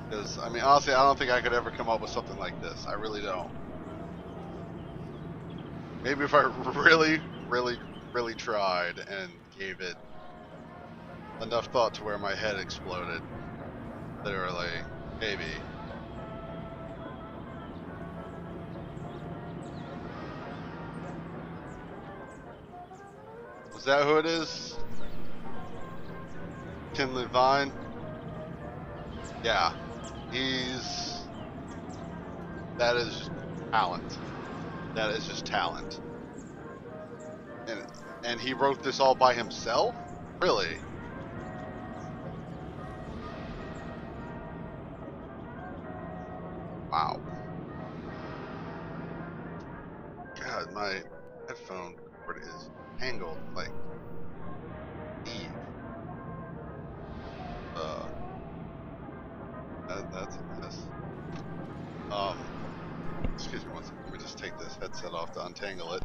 Because, I mean, honestly, I don't think I could ever come up with something like this. I really don't. Maybe if I really tried and gave it enough thought to where my head exploded. Literally. Maybe. Was that who it is? Tim Levine? Yeah. He's... That is just talent. That is just talent. And and he wrote this all by himself? Really? Wow. God, my headphone cord is tangled like Eve. Uh, that's a mess. Um, excuse me one second. Let me just take this headset off to untangle it.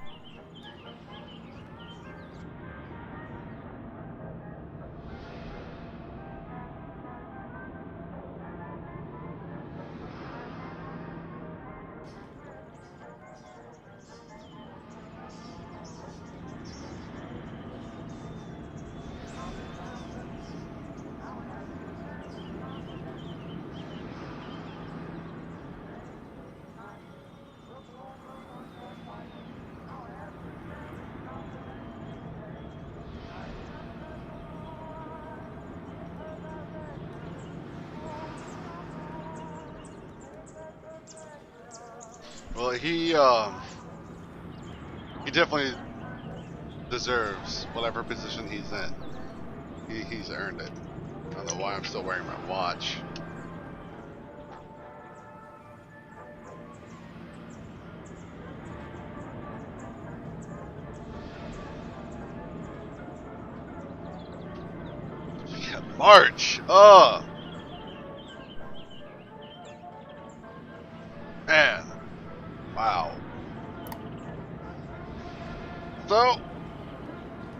Well, he definitely deserves whatever position he's in. He's earned it. I don't know why I'm still wearing my watch. Yeah, March. Oh man. Wow. So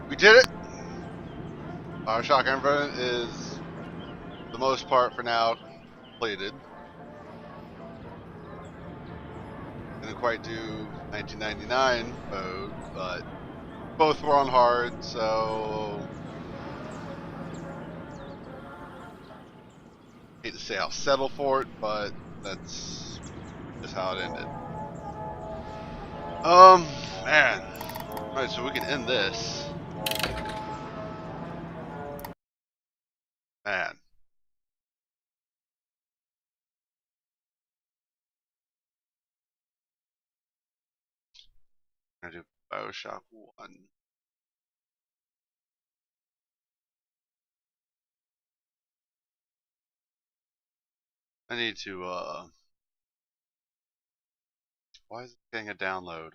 we did it. Bioshock Infinite is, for the most part, for now, completed. Didn't quite do 1999 mode, but both were on hard, so hate to say I'll settle for it, but that's just how it ended. Um, man. Alright, so we can end this. Man. I'm gonna do Bioshock 1. I need to, why is it getting a download?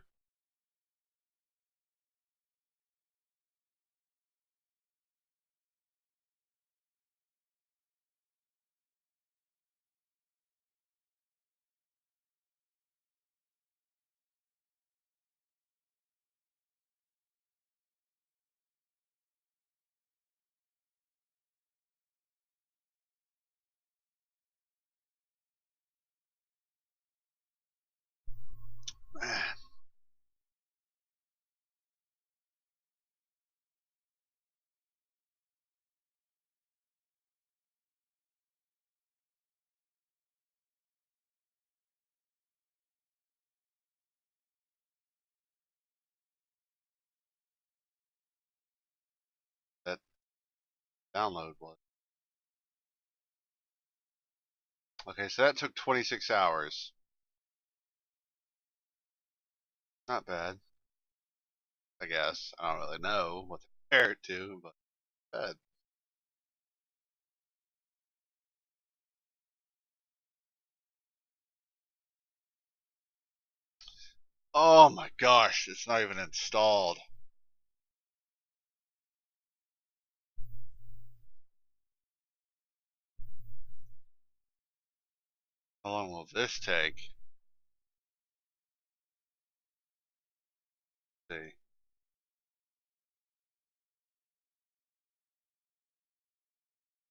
Man. That download was. Okay, so that took 26 hours. Not bad, I guess. I don't really know what to compare it to, but bad. Oh my gosh, it's not even installed. How long will this take? Let's see.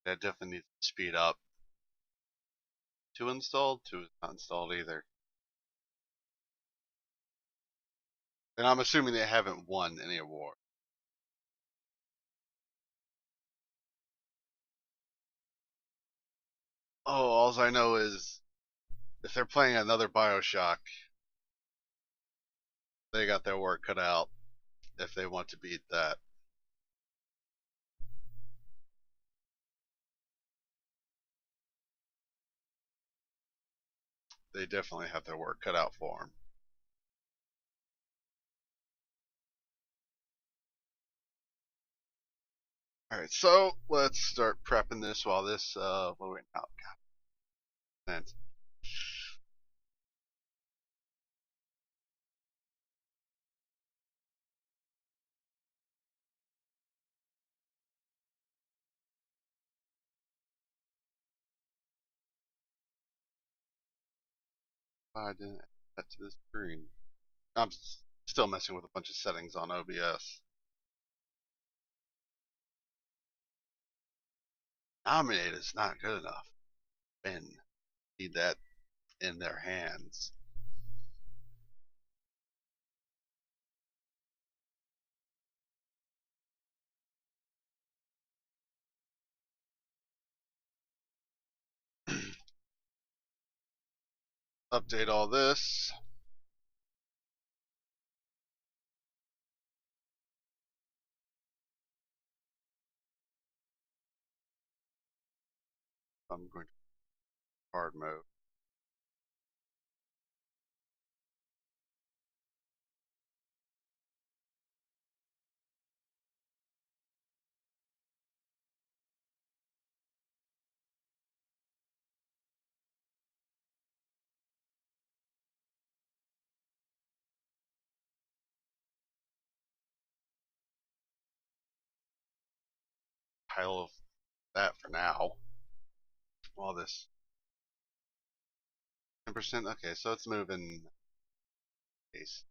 That definitely needs to speed up. 2 installed. 2 is not installed either. And I'm assuming they haven't won any award. Oh, all I know is if they're playing another Bioshock, they got their work cut out if they want to beat that. They definitely have their work cut out for them. Alright, so let's start prepping this while this, what are we now? God. I didn't add that to this screen. I'm still messing with a bunch of settings on OBS. Nominate is not good enough. Ben, need that in their hands. Update all this. I'm going to hard mode. Pile of that for now. All this 10%. Okay, so it's moving. Case.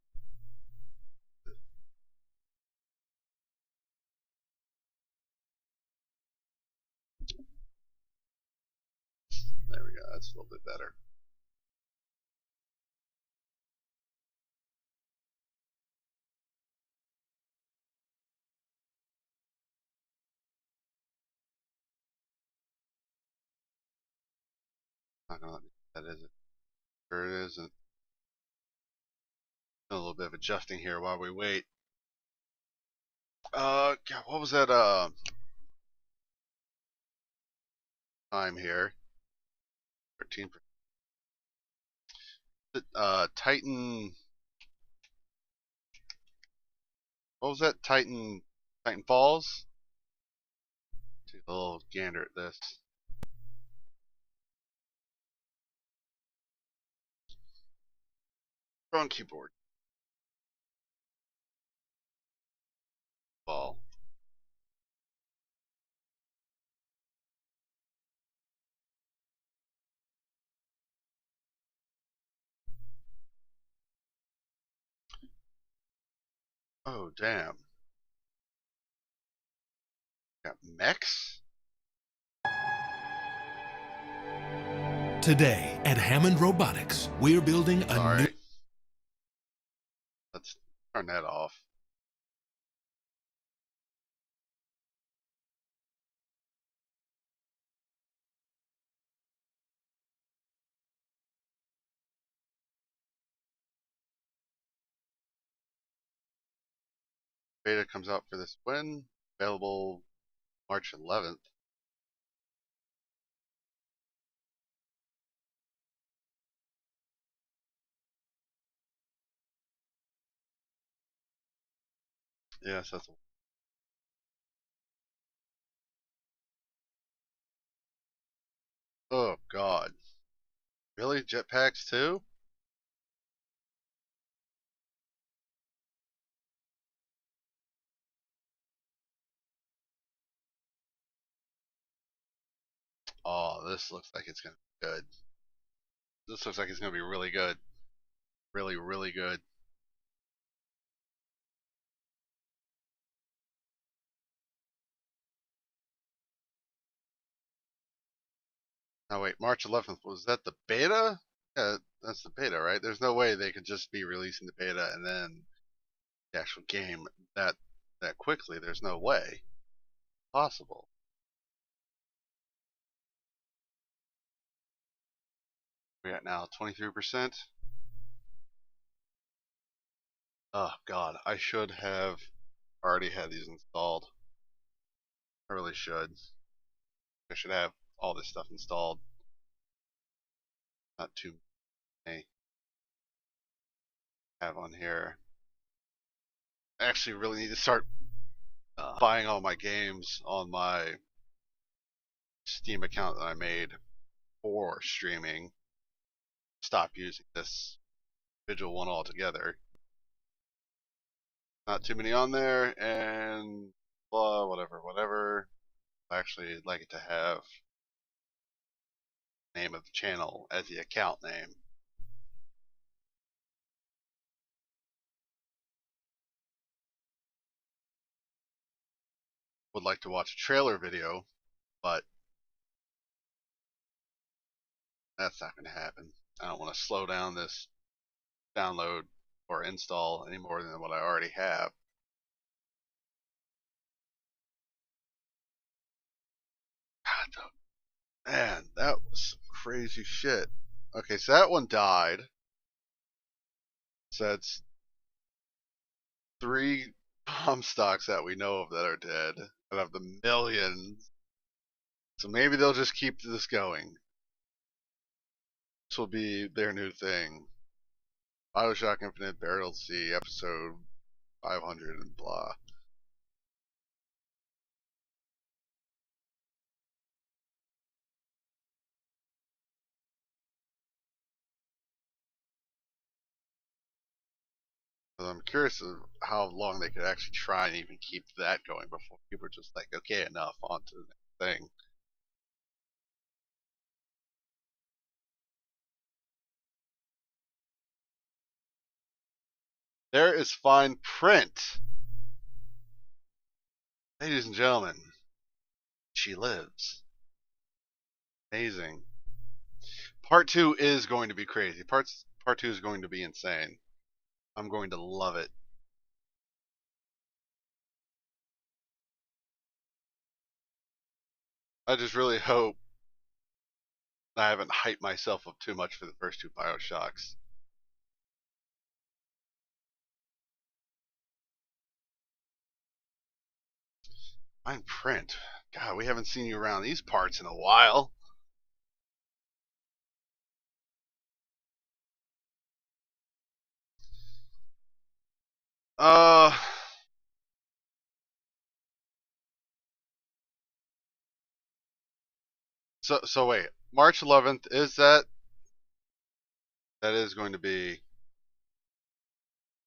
There we go. That's a little bit better. Not gonna let me. That is it. Sure it isn't. A little bit of adjusting here while we wait. God, what was that? Time here. 13%. Titan. What was that? Titan Falls? Take a little gander at this. Wrong keyboard. Ball. Oh damn. Got mechs? Today at Hammond Robotics, we're building a Sorry. new... Let's turn that off. Beta comes out for this when? Available March 11th. Yes, that's. Oh god. Really? Jetpacks too? Oh, this looks like it's gonna be good. This looks like it's gonna be really good. Really, really good. Oh wait, March 11th, was that the beta? Yeah, that's the beta, right? There's no way they could just be releasing the beta and then the actual game that that quickly. There's no way possible. We're at now 23%. Oh god, I should have already had these installed. I really should. I should have all this stuff installed. Not too many have on here. I actually really need to start buying all my games on my Steam account that I made for streaming. Stop using this individual one altogether. Not too many on there, and blah, whatever. I actually like it to have the name of the channel as the account name. Would like to watch a trailer video, but that's not going to happen. I don't want to slow down this download or install any more than what I already have. God, man, that was some crazy shit. Okay, so that one died. So that's 3 bomb stocks that we know of that are dead out of the millions. So maybe they'll just keep this going. This will be their new thing. Bioshock Infinite Burial at Sea episode 500 and blah. But I'm curious of how long they could actually try and even keep that going before people are just like, okay, enough, on to the next thing. There is fine print. Ladies and gentlemen, she lives. Amazing. Part 2 is going to be crazy. Part 2 is going to be insane. I'm going to love it. I just really hope I haven't hyped myself up too much for the first 2 Bioshocks. Fine print. God, we haven't seen you around these parts in a while. Uh, so wait, March 11th, is that is going to be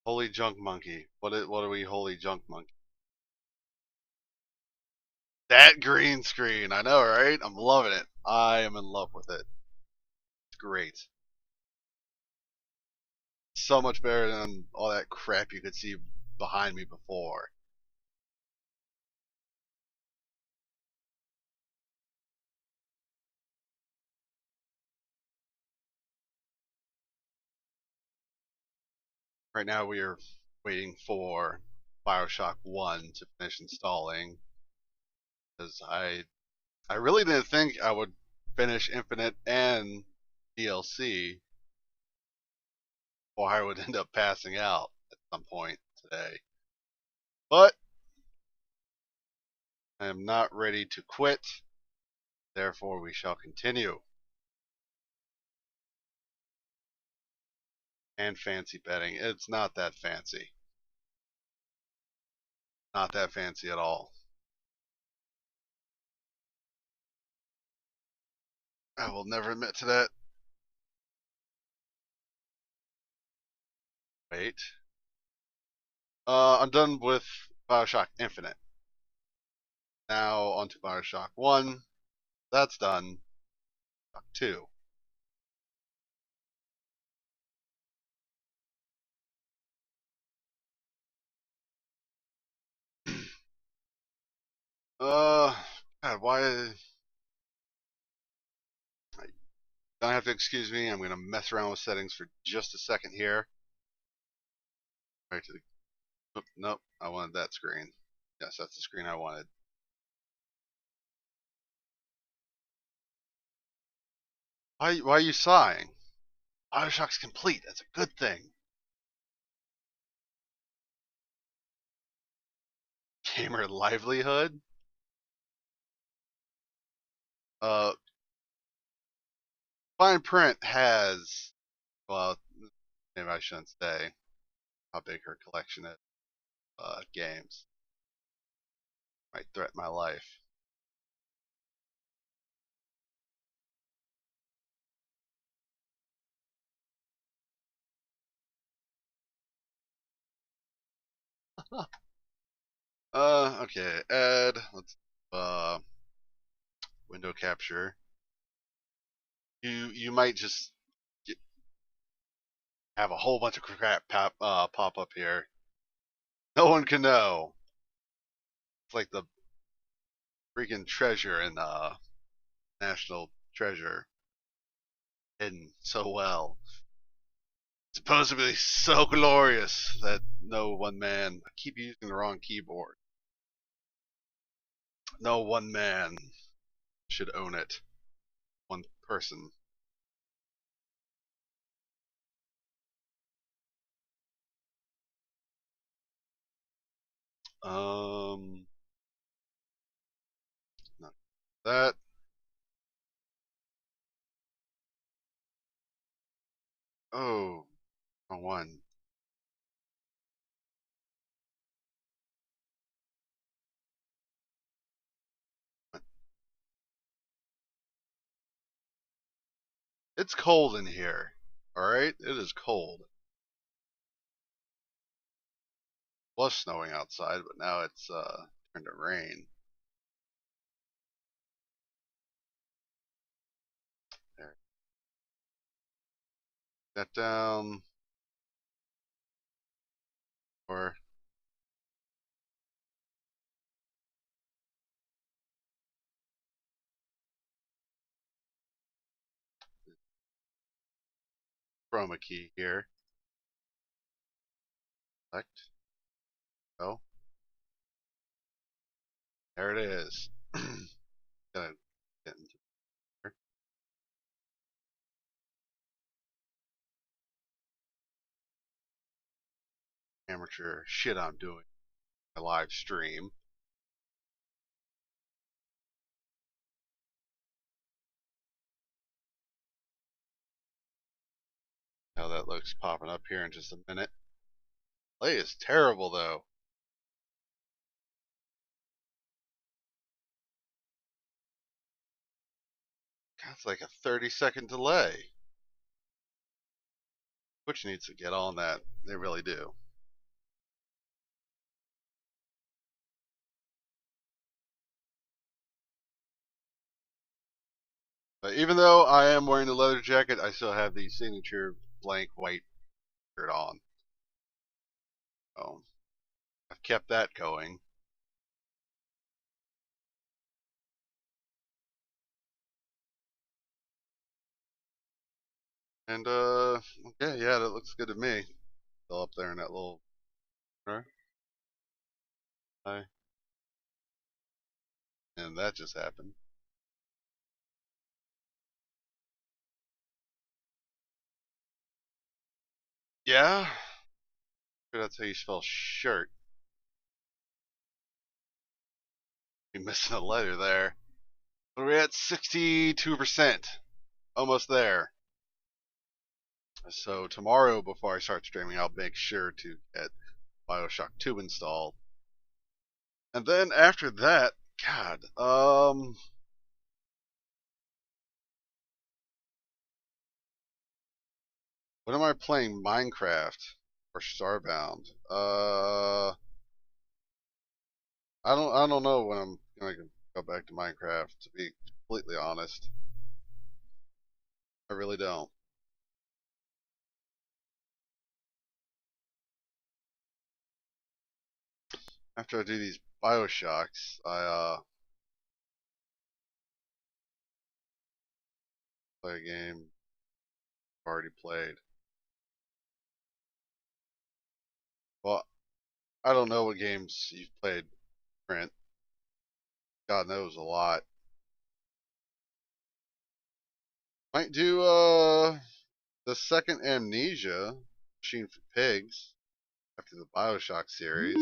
Holy Junk Monkey? What are we Holy Junk Monkey? That green screen, I know, right? I'm loving it. I am in love with it. It's great. So much better than all that crap you could see behind me before. Right now we are waiting for Bioshock 1 to finish installing, because I really didn't think I would finish Infinite and DLC, or I would end up passing out at some point today. But I am not ready to quit, therefore we shall continue. And fancy betting, it's not that fancy. Not that fancy at all. I will never admit to that. Wait. I'm done with Bioshock Infinite. Now on to Bioshock 1. That's done. Bioshock 2. God, why? Don't have to excuse me. I'm gonna mess around with settings for just a second here. Right to the. Oh, nope, I wanted that screen. Yes, that's the screen I wanted. Why are you sighing? Bioshock's complete. That's a good thing. Gamer livelihood. Uh, Fine Print has. Well, maybe I shouldn't say how big her collection is. Games might threaten my life. Okay, Ed. Let's window capture. You might just have a whole bunch of crap pop up here. No one can know. It's like the freaking treasure in National Treasure, hidden so well. Supposedly so glorious that no one man. I keep using the wrong keyboard. No one man should own it. One person. Not that. Oh, wrong one. It's cold in here. Alright? It is cold. It was snowing outside, but now it's turned to rain. There. That down. Or chroma key here. Select. Oh. There it is. Gonna get into here. Amateur shit I'm doing. My live stream. How that looks popping up here in just a minute. Play is terrible though. God, it's like a 30-second delay. Twitch needs to get on that. They really do. But even though I am wearing the leather jacket, I still have the signature blank white shirt on. So I've kept that going. And okay, yeah, that looks good to me. Still up there in that little corner. Hi. And that just happened. Yeah. That's how you spell shirt. You're missing a letter there. But we're at 62%. Almost there. So tomorrow, before I start streaming, I'll make sure to get Bioshock 2 installed. And then after that, God, when am I playing Minecraft or Starbound? I don't know when I'm gonna go back to Minecraft, to be completely honest. I really don't. After I do these Bioshocks, play a game I've already played. Well, I don't know what games you've played, Trent. God knows a lot. Might do the second Amnesia, Machine for Pigs, after the Bioshock series.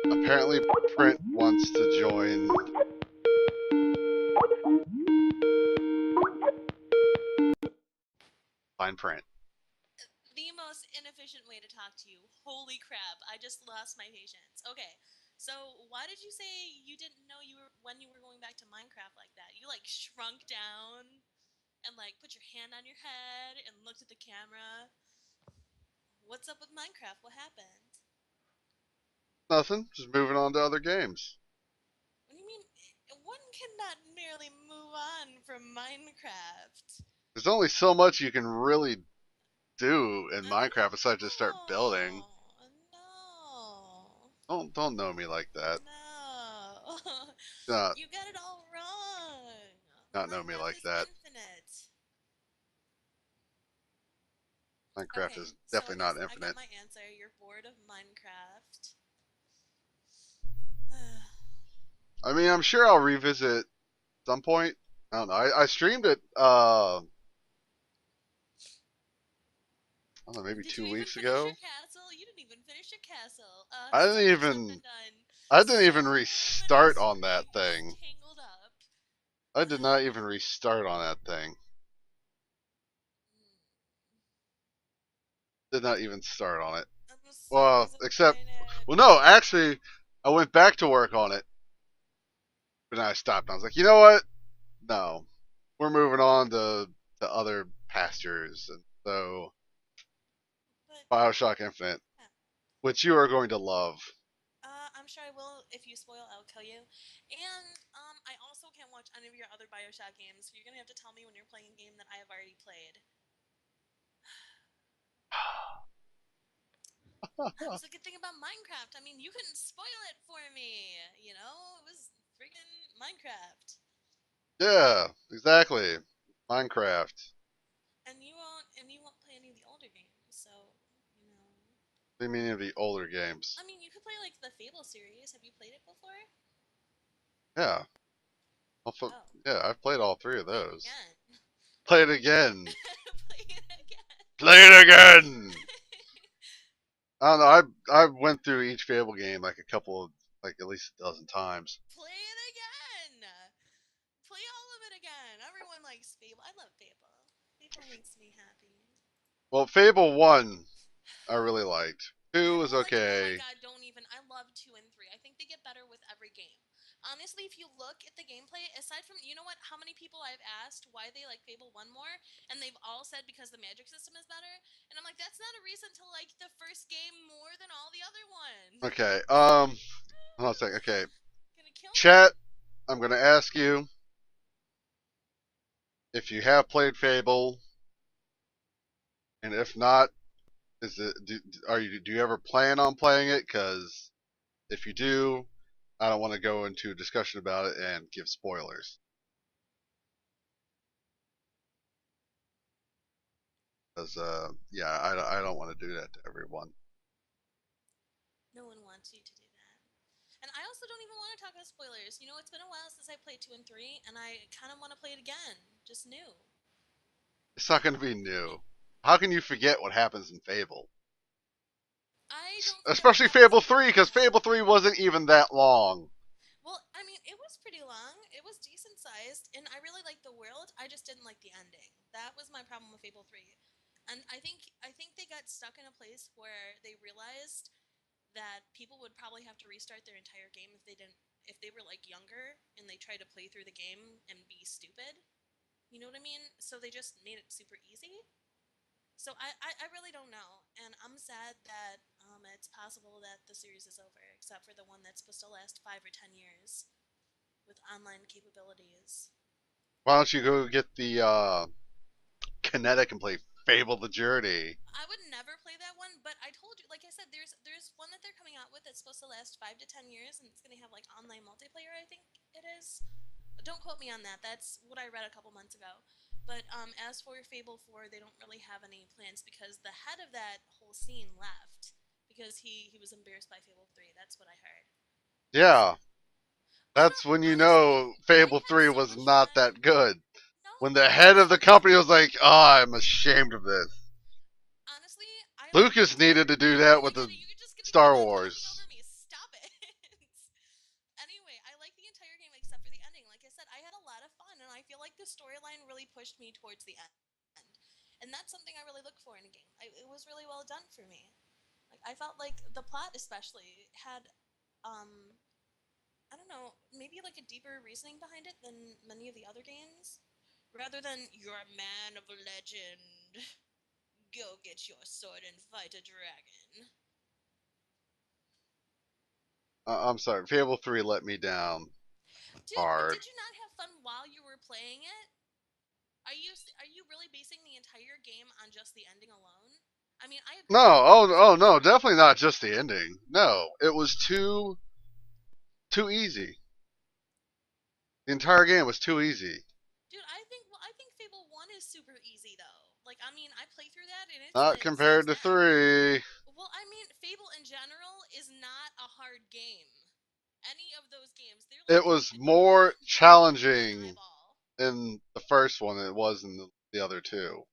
Apparently, Print wants to join. Fine Print. The most inefficient way to talk to you. Holy crap, I just lost my patience. Okay, so why did you say you didn't know you were when you were going back to Minecraft like that? You like shrunk down and like put your hand on your head and looked at the camera. What's up with Minecraft? What happened? Nothing. Just moving on to other games. What do you mean? One cannot merely move on from Minecraft. There's only so much you can really do in Minecraft besides just start building. No. Don't know me like that. No. Not You got it all wrong. not know me Minecraft like is that. infinite. Minecraft Okay, is so definitely not I infinite. got my answer. You're bored of Minecraft. I mean, I'm sure I'll revisit some point. I don't know. I streamed it. I don't know, maybe Did you 2 weeks even finish ago. your castle? You didn't even finish your castle. I So didn't much left even. undone. I didn't So even many restart on that strings thing. tangled up. I did not even restart on that thing. Did not even start on it. I'm so Well, except, disappointed. well, no, actually, I went back to work on it, but then I stopped. I was like, you know what? No, we're moving on to other pastures, and so But Bioshock Infinite, yeah. which you are going to love. I'm sure I will. If you spoil, I'll kill you. And I also can't watch any of your other Bioshock games. So you're gonna have to tell me when you're playing a game that I have already played. That was a good thing about Minecraft. I mean, you couldn't spoil it for me. You know, it was freaking Minecraft. Yeah, exactly. Minecraft. And you won't play any of the older games. So, you know. What do you mean of the older games? I mean, you could play like the Fable series. Have you played it before? Yeah, Oh, yeah, I've played all three of play it those. again. Play it again. Play it again. Play it again. I don't know. I went through each Fable game like a couple of like at least a dozen times. Play it again. Play all of it again. Everyone likes Fable. I love Fable. Fable makes me happy. Well, Fable 1 I really liked. 2 was One, oh my okay. god, don't even. I love 2 and 3. I think they get better with every game. Honestly, if you look at the gameplay, aside from, you know what, how many people I've asked why they like Fable 1 more, and they've all said because the magic system is better, and I'm like, that's not a reason to like the first game more than all the other ones. Okay. Hold on a second. Okay. Gonna kill me. Chat, I'm gonna ask you if you have played Fable, and if not, is it do you ever plan on playing it? Because if you do, I don't want to go into a discussion about it and give spoilers. Because yeah, I don't want to do that to everyone. No one wants you to do that. And I also don't even want to talk about spoilers. You know, it's been a while since I played 2 and 3, and I kind of want to play it again. Just new. It's not going to be new. How can you forget what happens in Fable? I don't forget what Especially happens Fable in 3, because Fable. Fable 3 wasn't even that long. Well, I mean, it was pretty long. It was decent sized, and I really liked the world. I just didn't like the ending. That was my problem with Fable 3. And I think they got stuck in a place where they realized that people would probably have to restart their entire game if they were like younger and they tried to play through the game and be stupid. You know what I mean? So they just made it super easy. So I really don't know, and I'm sad that it's possible that the series is over, except for the one that's supposed to last 5 or 10 years with online capabilities. Why don't you go get the Kinetic and play Fable the Journey? I would never play that one, but I told you, like I said, there's one that they're coming out with that's supposed to last 5 to 10 years, and it's gonna have like online multiplayer. I think it is. don't quote me on that. That's what I read a couple months ago. But as for Fable 4, they don't really have any plans because the head of that whole scene left because he was embarrassed by Fable 3. That's what I heard. So Yeah, I don't that's when you honestly. know I Fable had 3 so was much not fun. that good. No, When the I head had of so the much fun. company was like, "Oh, I'm ashamed of this." Honestly, I loved the Lucas entire. needed to do Oh that my with god, the are you just gonna keep Star on talking over Wars. me? Stop it. Anyway, I like the entire game except for the ending. Like I said, I had a lot of fun, and I feel like the storyline really pushed me towards the end. And that's something I really look for in a game. It was really well done for me. Like I felt like the plot especially had, I don't know, maybe like a deeper reasoning behind it than many of the other games. Rather than you're a man of legend, go get your sword and fight a dragon. I'm sorry, Fable 3 let me down Dude, hard. did you not have fun while you were playing it? Are you really basing the entire game on just the ending alone? I mean, I No, agree the ending was oh pretty no, trash. definitely not just the ending. No, it was too easy. The entire game was too easy. Dude, I think Fable 1 is super easy though. Like I mean, I play through that and it's Not like so compared to sad. 3. Well, I mean, Fable in general is not a hard game. Any of those games, they're It like was more demons in an challenging eyeball. in the first one than it was in the other two.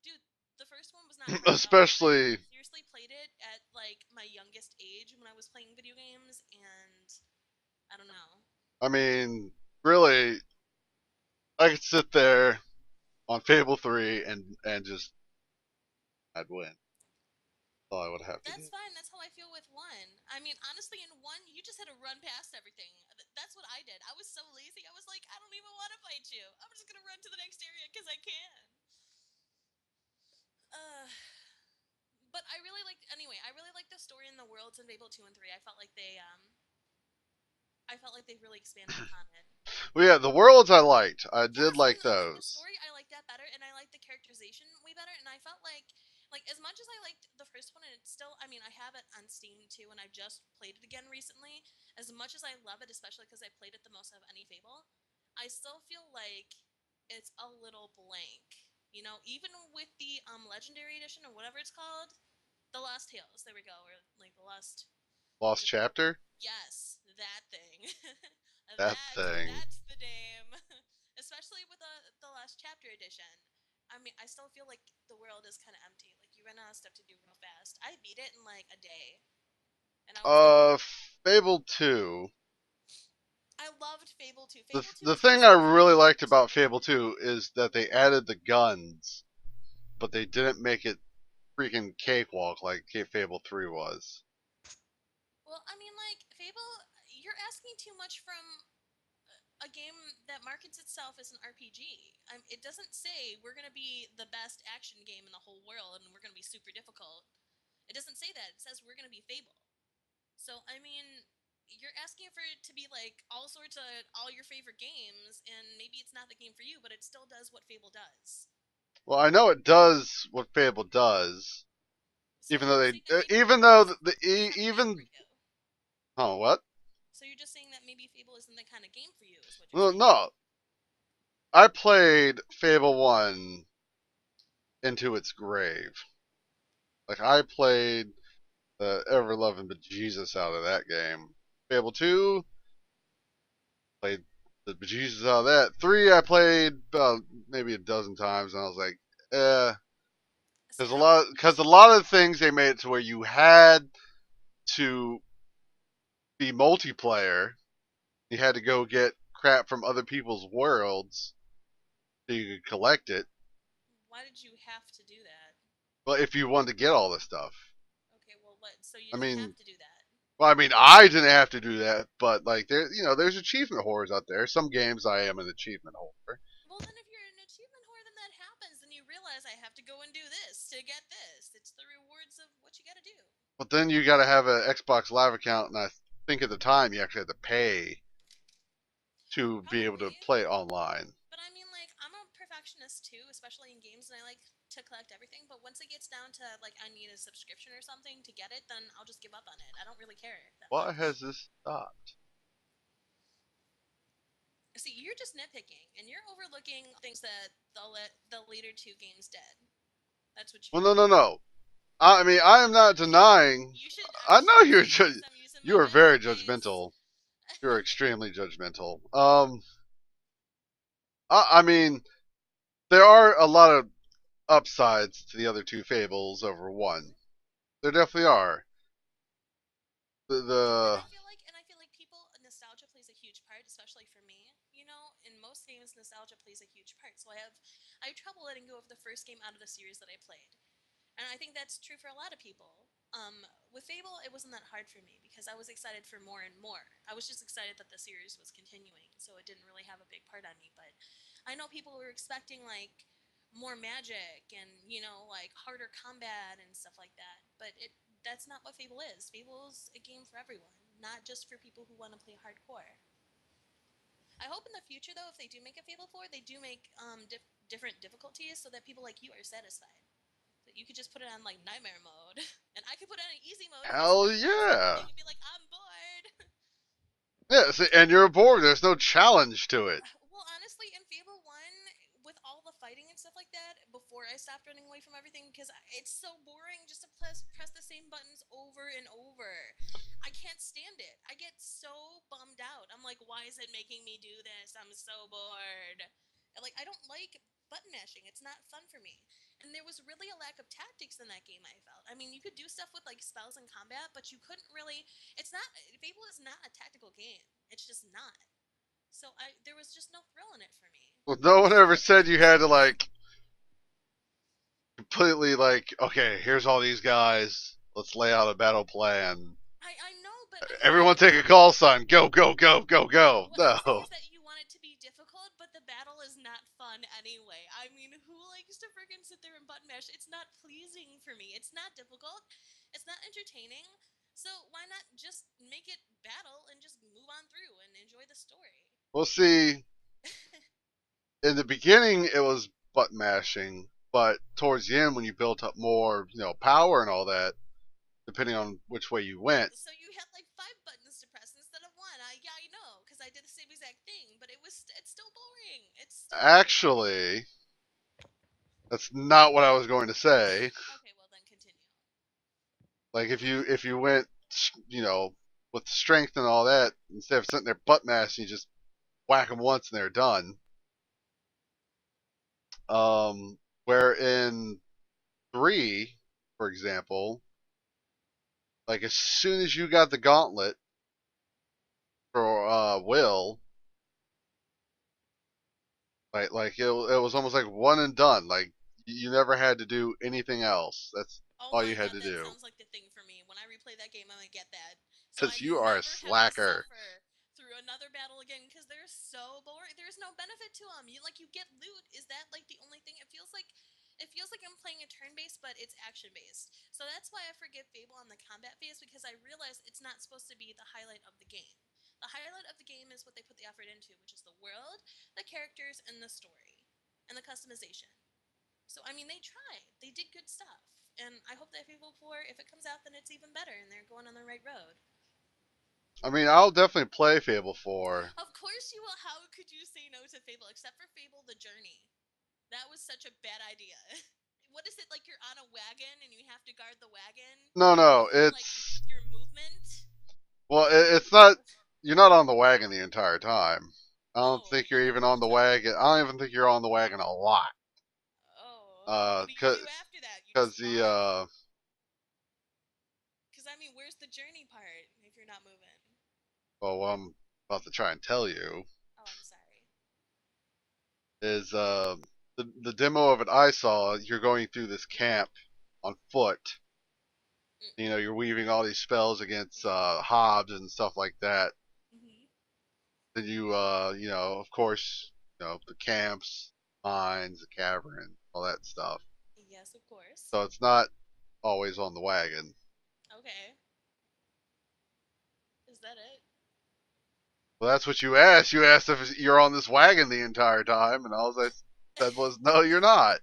Dude, the first one was not hard at all. I Especially, seriously played it at like my youngest age when I was playing video games, and I don't know. I mean, really, I could sit there on Fable 3 and just I'd win. That's all I would have to do. That's fine. That's how I feel with one. I mean, honestly, in one, you just had to run past everything. That's what I did. I was so lazy. I was like, I don't even want to fight you. I'm just gonna run to the next area because I can. Uh, but I really like. Anyway, I really like the story and the worlds in Fable 2 and 3. I felt like they really expanded upon it. Well, yeah, the worlds I liked. I Yeah, did I mean, like like the those. story, I like that better, and I like the characterization way better. And I felt like as much as I liked the first one, and it's still, I mean, I have it on Steam too, and I just played it again recently. As much as I love it, especially because I played it the most of any Fable, I still feel like it's a little blank. You know, even with the Legendary Edition or whatever it's called, the Lost Tales. There we go, or like the Lost. What Lost is it called? Chapter? Yes, that thing. That thing. That's the name. Especially with the last chapter edition. I mean, I still feel like the world is kind of empty. Like you run out of stuff to do real fast. I beat it in like a day, and I was like, Uh, Fable 2. I loved Fable 2. The, Fable 2 the was my thing I favorite really liked part about of the Fable game. 2 is that they added the guns, but they didn't make it freaking cakewalk like Fable 3 was. Well, I mean, like Fable, you're asking too much from a game that markets itself as an RPG. It doesn't say we're going to be the best action game in the whole world and we're going to be super difficult. It doesn't say that. It says we're going to be Fable. So, I mean, you're asking for it to be like all sorts of all your favorite games, and maybe it's not the game for you, but it still does what Fable does. Well, I know it does what Fable does, So even you're though just saying that maybe even Fable though isn't the kind of game for even you. oh what? So you're just saying that maybe Fable isn't the kind of game for you, is what you're Well, saying. no, I played Fable 1 into its grave. Like I played the ever loving bejesus out of that game. Fable 2 played the bejesus out of that. 3 I played maybe a dozen times, and I was like, eh. See, I like Because a lot of things they made it to where you had to be multiplayer. You had to go get crap from other people's worlds so you could collect it. why did you have to do that? But if you wanted to get all the stuff, Okay, well, what? So you I didn't mean, have to do that. well, I mean, I didn't have to do that, but like there's achievement whores out there. Some games I am an achievement whore. Well, then if you're an achievement whore, then that happens. Then you realize I have to go and do this to get this. It's the rewards of what you got to do. But then you got to have an Xbox Live account, and I think at the time you actually had to pay to be able to Probably. play online. But I mean, like, I'm a perfectionist too, especially in games, and I like to collect everything. But once it gets down to, like, I need a subscription or something to get it, then I'll just give up on it. I don't really care that Why much. has this stopped? See, you're just nitpicking, and you're overlooking things that the later two games did. That's what Well, you're no, no, doing. no. I mean, I am not denying. You should. I know I'm saying this because I'm using my you are very judgment phase. judgmental. You're extremely judgmental. I mean, there are a lot of upsides to the other two Fables over one. There definitely are. And The I feel like people nostalgia plays a huge part, especially for me. You know, in most games, nostalgia plays a huge part. So I have trouble letting go of the first game out of the series that I played, and I think that's true for a lot of people. With Fable, it wasn't that hard for me because I was excited for more and more. I was just excited that the series was continuing, so it didn't really have a big part on me. But I know people were expecting like more magic and like harder combat and stuff like that. But that's not what Fable is. Fable is a game for everyone, not just for people who want to play hardcore. I hope in the future, though, if they do make a Fable 4, they do make different difficulties so that people like you are satisfied. That you could just put it on like nightmare mode, and I could put it on easy mode and just hell not press yeah, anything and be like, I'm bored. yeah. See, and you're bored. There's no challenge to it. Well, honestly, in Fable 1, with all the fighting and stuff like that, before I stopped running away from everything, because it's so boring just to press the same buttons over and over. I can't stand it. I get so bummed out. I'm like, why is it making me do this? I'm so bored. Like, I don't like button mashing. It's not fun for me. And there was really a lack of tactics in that game, I felt. I mean, you could do stuff with like spells and combat, but you couldn't really. It's not. Fable is not a tactical game. It's just not. So there was just no thrill in it for me. Well, no And one I feel ever like a said lot you of had to series. like completely like, okay, here's all these guys. Let's lay out a battle plan. I know, but I feel Everyone like take a call sign. Go, go, go, go, go. what I'm saying No. is that you want it to be difficult, but the battle is not fun anyway. I mean, who likes to friggin' sit there and button mash? It's not pleasing for me. It's not difficult. It's not entertaining. So why not just make it battle and just move on through and enjoy the story? We'll see. In the beginning, it was butt mashing, but towards the end, when you built up more, power and all that, depending on which way you went, So you had like 5 buttons to press instead of one. Yeah, I know, because I did the same exact thing, but it's still boring. It's still boring. actually, that's not what I was going to say. Okay, well then continue. Like if you went, with strength and all that, instead of sitting there butt mashing, you just whack them once and they're done. Where in 3, for example, like as soon as you got the gauntlet for Will, it was almost like one and done. Like you never had to do anything else. That's Oh all my you had god, to that do. sounds like the thing for me. When I replay that game, I'm gonna get that. So I Because you are a never have to slacker. suffer through another battle again because they're so boring. There's no benefit to them. You get loot. Is that like the only thing? It feels like I'm playing a turn-based, but it's action-based. So that's why I forgive Fable on the combat phase because I realize it's not supposed to be the highlight of the game. The highlight of the game is what they put the effort into, which is the world, the characters, and the story, and the customization. So I mean, they tried. They did good stuff, and I hope that Fable 4, if it comes out, then it's even better, and they're going on the right road. I mean, I'll definitely play Fable 4. Of course you will. How could you say no to Fable? Except for Fable: The Journey. That was such a bad idea. What is it like? You're on a wagon and you have to guard the wagon No, no, with it's with your movement. well, it's not. You're not on the wagon the entire time. I don't Oh, think like you're the even whole on the time. wagon. I don't even think you're on the wagon a lot. Oh, what do you Cause, do after that? You cause just the walk? Because I mean, where's the journey part if you're not moving? well, what I'm about to try and tell you Oh, I'm sorry. is the demo of it I saw. You're going through this camp on foot. You're weaving all these spells against hobs and stuff like that. Mm-hmm. Then of course, the camps, mines, the cavern, all that stuff. Yes, of course. So it's not always on the wagon. Okay. Is that it? Well, that's what you asked. You asked if you're on this wagon the entire time, and all I said was, no, you're not.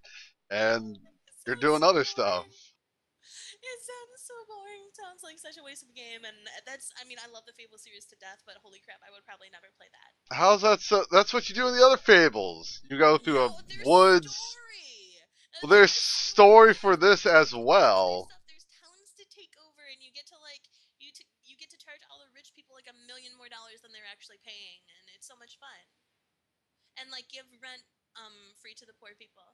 And It you're sounds doing so other stuff. boring. It sounds so boring. It sounds sounds like such a waste of a game, and that's. I mean, I love the Fable series to death, but holy crap, I would probably never play that. How's that so? That's what you do in the other Fables. You go through a No, there's woods. story. Well, there's There's story for story. this as There's other well. stuff. There's towns to take over, and you get to like you get to charge all the rich people like $1 million more than they're actually paying, and it's so much fun. And like give rent free to the poor people.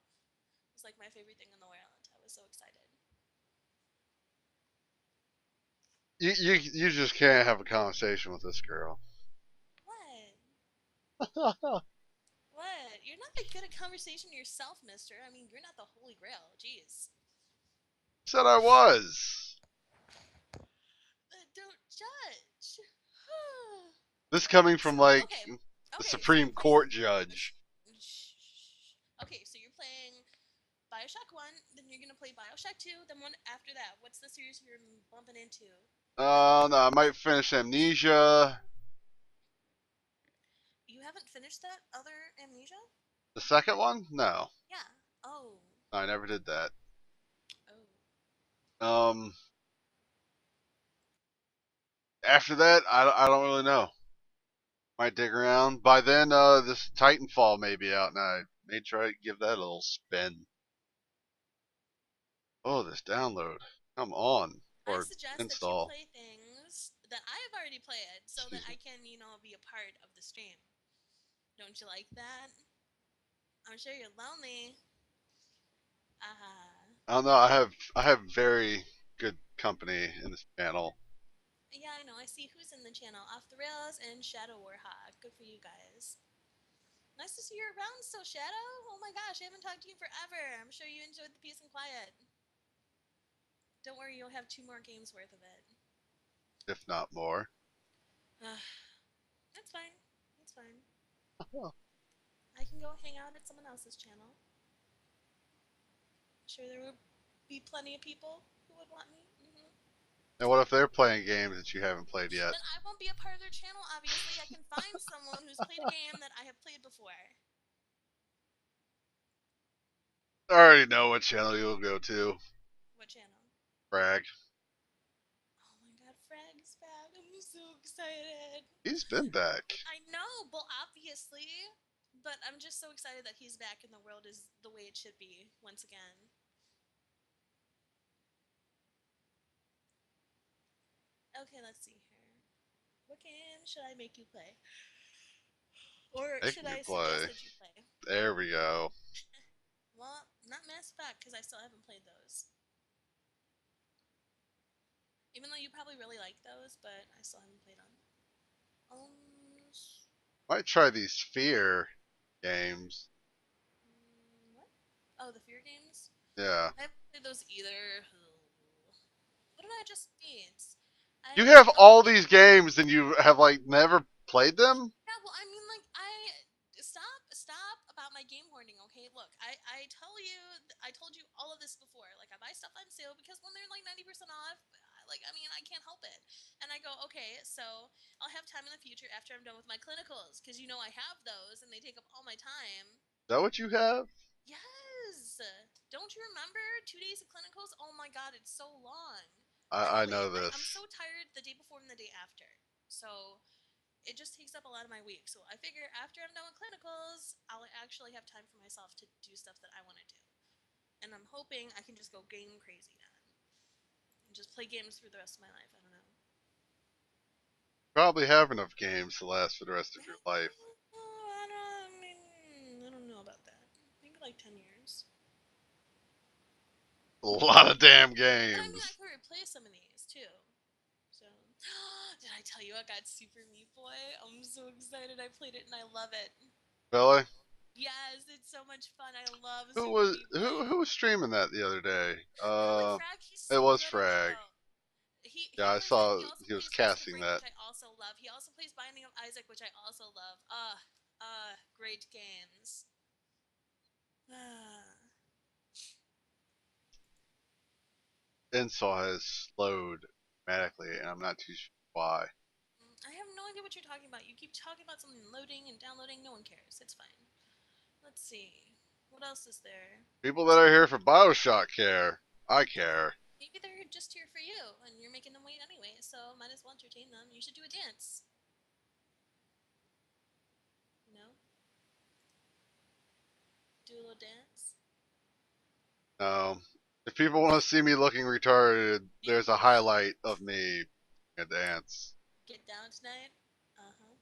It's like my favorite thing in the world. I was so excited. You just can't have a conversation with this girl. What? What? You're not that good at conversation yourself, mister. I mean, you're not the Holy Grail. Jeez. Said I was. Don't judge. This coming from like Okay. the Okay, Supreme Court judge. Okay, so you're playing Bioshock 1, then you're going to play Bioshock 2, then one after that. What's the series you're bumping into? No, I might finish Amnesia. You haven't finished that other Amnesia? The second one? No, Yeah. Oh. I never did that. Oh. After that, I don't really know. Might dig around. By then, this Titanfall may be out, and I may try to give that a little spin. Oh, this download. Come on. I Or suggest install. that you play things that I have already played so that I can, be a part of the stream. Don't you like that? I'm sure you're lonely. I don't know. I have very good company in this channel. Yeah, I know. I see who's in the channel. Off the Rails and Shadow Warhawk. Good for you guys. Nice to see you around still, Shadow. Oh my gosh, I haven't talked to you forever. I'm sure you enjoyed the peace and quiet. Don't worry, you'll have 2 more games worth of it. If not more. That's fine. That's fine. I can go hang out at someone else's channel. I'm sure there will be plenty of people who would want me. And what if they're playing games that you haven't played yet? Then I won't be a part of their channel, obviously. I can find someone who's played a game that I have played before. I already know what channel you'll go to. What channel? Frag. Oh my god, Frag's back. I'm so excited. He's been back. I know, well, obviously. But I'm just so excited that he's back and the world is the way it should be once again. Okay, let's see here. What game should I make you play? Or should I suggest that you play? There we go. Well, not Mass Effect, because I still haven't played those. Even though you probably really like those, but I still haven't played them. Might try these Fear games. What? Oh, the Fear games? Yeah. I haven't played those either. What did I just need? You have all these games and you have like never played them? Yeah, well, I mean, like, stop about my game hoarding, okay? Look, I told you all of this before. Like, I buy stuff on sale because when they're like 90% off, I can't help it. And I go, okay, so I'll have time in the future after I'm done with my clinicals, because I have those and they take up all my time. Is that what you have? Yes. Don't you remember 2 days of clinicals? Oh my god, it's so long. I know this. I'm so tired the day before and the day after. So it just takes up a lot of my week. So I figure after I'm done with clinicals, I'll actually have time for myself to do stuff that I want to do. And I'm hoping I can just go game crazy then. And just play games for the rest of my life. I don't know. Probably have enough games to last for the rest of your life. I don't know about that. Maybe like 10 years. A lot of damn games. But I mean, I could replay some of these too. So, did I tell you I got Super Meat Boy? I'm so excited. I played it and I love it. Really? Yes, it's so much fun. I love Who Super was Meat Boy. who was streaming that the other day? Frag, It was Frag. Yeah, I saw he was casting that. Which I also love. He also plays Binding of Isaac, which I also love. Great games. Install has slowed dramatically, and I'm not too sure why. I have no idea what you're talking about. You keep talking about something loading and downloading. No one cares. It's fine. Let's see. What else is there? People that are here for Bioshock care. I care. Maybe they're just here for you, and you're making them wait anyway. So might as well entertain them. You should do a dance. You know, do a little dance. If people want to see me looking retarded, You can there's a play that. highlight of me a dance. Get down tonight. Uh huh.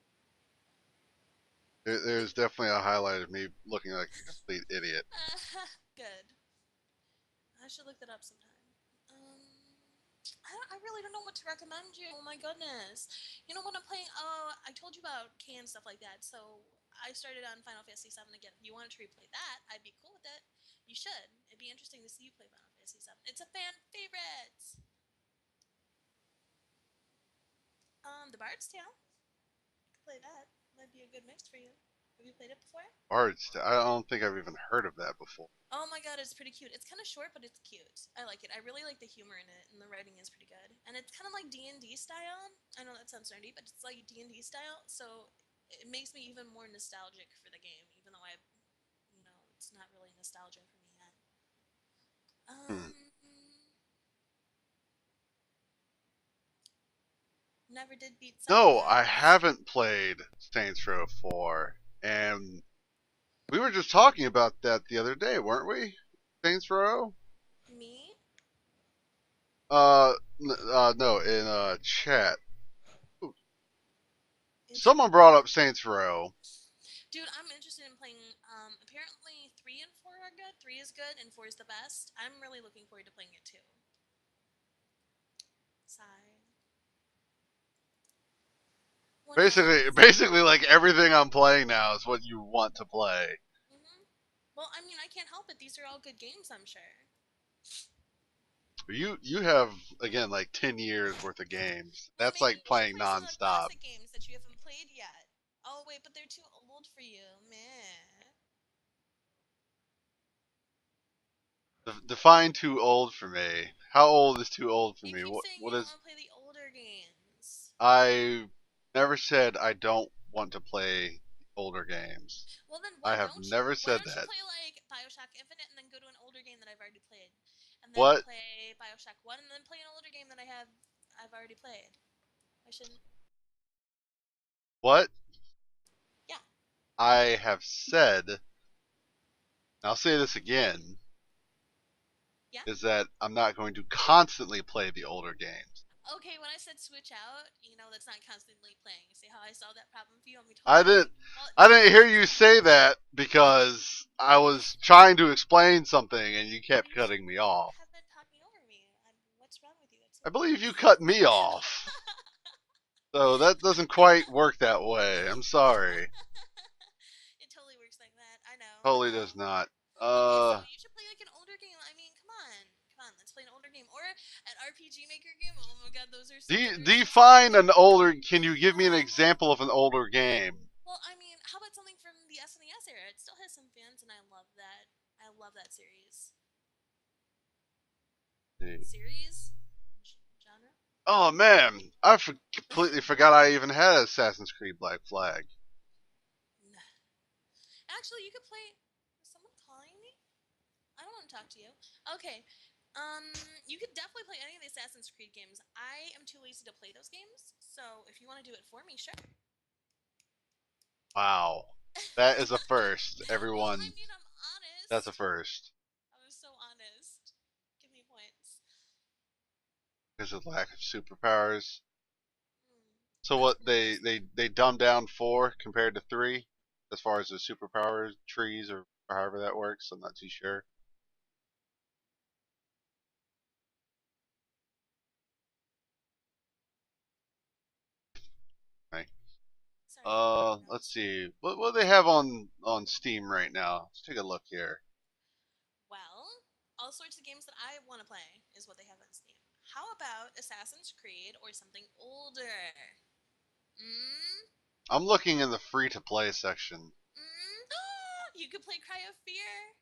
There's definitely a highlight of me looking like a complete idiot. Good. I should look that up sometime. I really don't know what to recommend you. Oh my goodness. You know what I'm playing? Oh, I told you about K and stuff like that. So I started on Final Fantasy VII again. If you wanted to replay that, I'd be cool with it. You should. It'd be interesting to see you play Final Fantasy VII. It's a fan favorite. The Bard's Tale. You could play that. Might be a good mix for you. Have you played it before? Arts. I don't think I've even heard of that before. Oh my god, it's pretty cute. It's kind of short, but it's cute. I like it. I really like the humor in it, and the writing is pretty good. And it's kind of like D&D style. I know that sounds nerdy, but it's like D&D style, so it makes me even more nostalgic for the game, even though it's not really nostalgia for me yet. Hmm. Never did beat No, I Sunrise. haven't played Saints Row 4, and we were just talking about that the other day, weren't we? Saints Row? Me? No, in chat. It's Someone brought up Saints Row. Dude, I'm interested in playing. Apparently, 3 and 4 are good. 3 is good, and 4 is the best. I'm really looking forward to playing it too. Sigh. What Basically, else? basically, like everything I'm playing now is what you want to play. Well, I mean, I can't help it. These are all good games, I'm sure. You have again like 10 years worth of games. Well, That's maybe like we should playing play some of the nonstop. classic games that you haven't played yet. Oh, wait, but they're too old for you. Meh. Define too old for me. How old is too old for You me? keep What saying you what don't is? want to play the older games. I never said I don't want to play older games. Well, then I why have don't you? never Why said don't you that. play like Bioshock Infinite and then go to an older game that I've already played, and then What? play Bioshock One and then play an older game that I've already played. I shouldn't. What Yeah. I have said, and I'll say this again, Yeah. is that I'm not going to constantly play the older games. Okay, when I said switch out, that's not constantly playing. See how I solved that problem for you? Want me to I totally didn't take. Well, I take didn't it hear back you then. say that because I was trying to explain something and you kept You cutting me off. have been talking over me. What's wrong with you? It's so I believe you gross. cut me off. So that doesn't quite work that way. I'm sorry. It totally works like that. I know. I Totally know. does not. Okay, so you should play like an older game. I mean, come on. Come on, let's play an older game. Or an RPG Maker game. Oh my god, those are so Define much an older. Can you give me an fun. example of an older game? Well, I mean, how about something from the SNES era? It still has some fans, and I love that. I love that series. Series? Genre? Oh man, completely forgot I even had Assassin's Creed Black Flag. Actually, you could play. Is someone calling me? I don't want to talk to you. Okay. You could definitely play any of the Assassin's Creed games. I am too lazy to play those games, so if you want to do it for me, sure. Wow, that is a first, Well, I everyone. mean, I'm That's a honest. first I was so honest. Give me points. because of lack of superpowers. Hmm. So That's what pretty they dumb down 4 compared to 3 as far as the superpower trees or however that works. I'm not too sure. Right. sorry, I didn't mean to Let's interrupt. see. What do they have on Steam right now? Let's take a look here. Well, all sorts of games that I want to play is what they have on Steam. How about Assassin's Creed or something older? Mm? I'm looking in the free to play section. Mm? You could play Cry of Fear.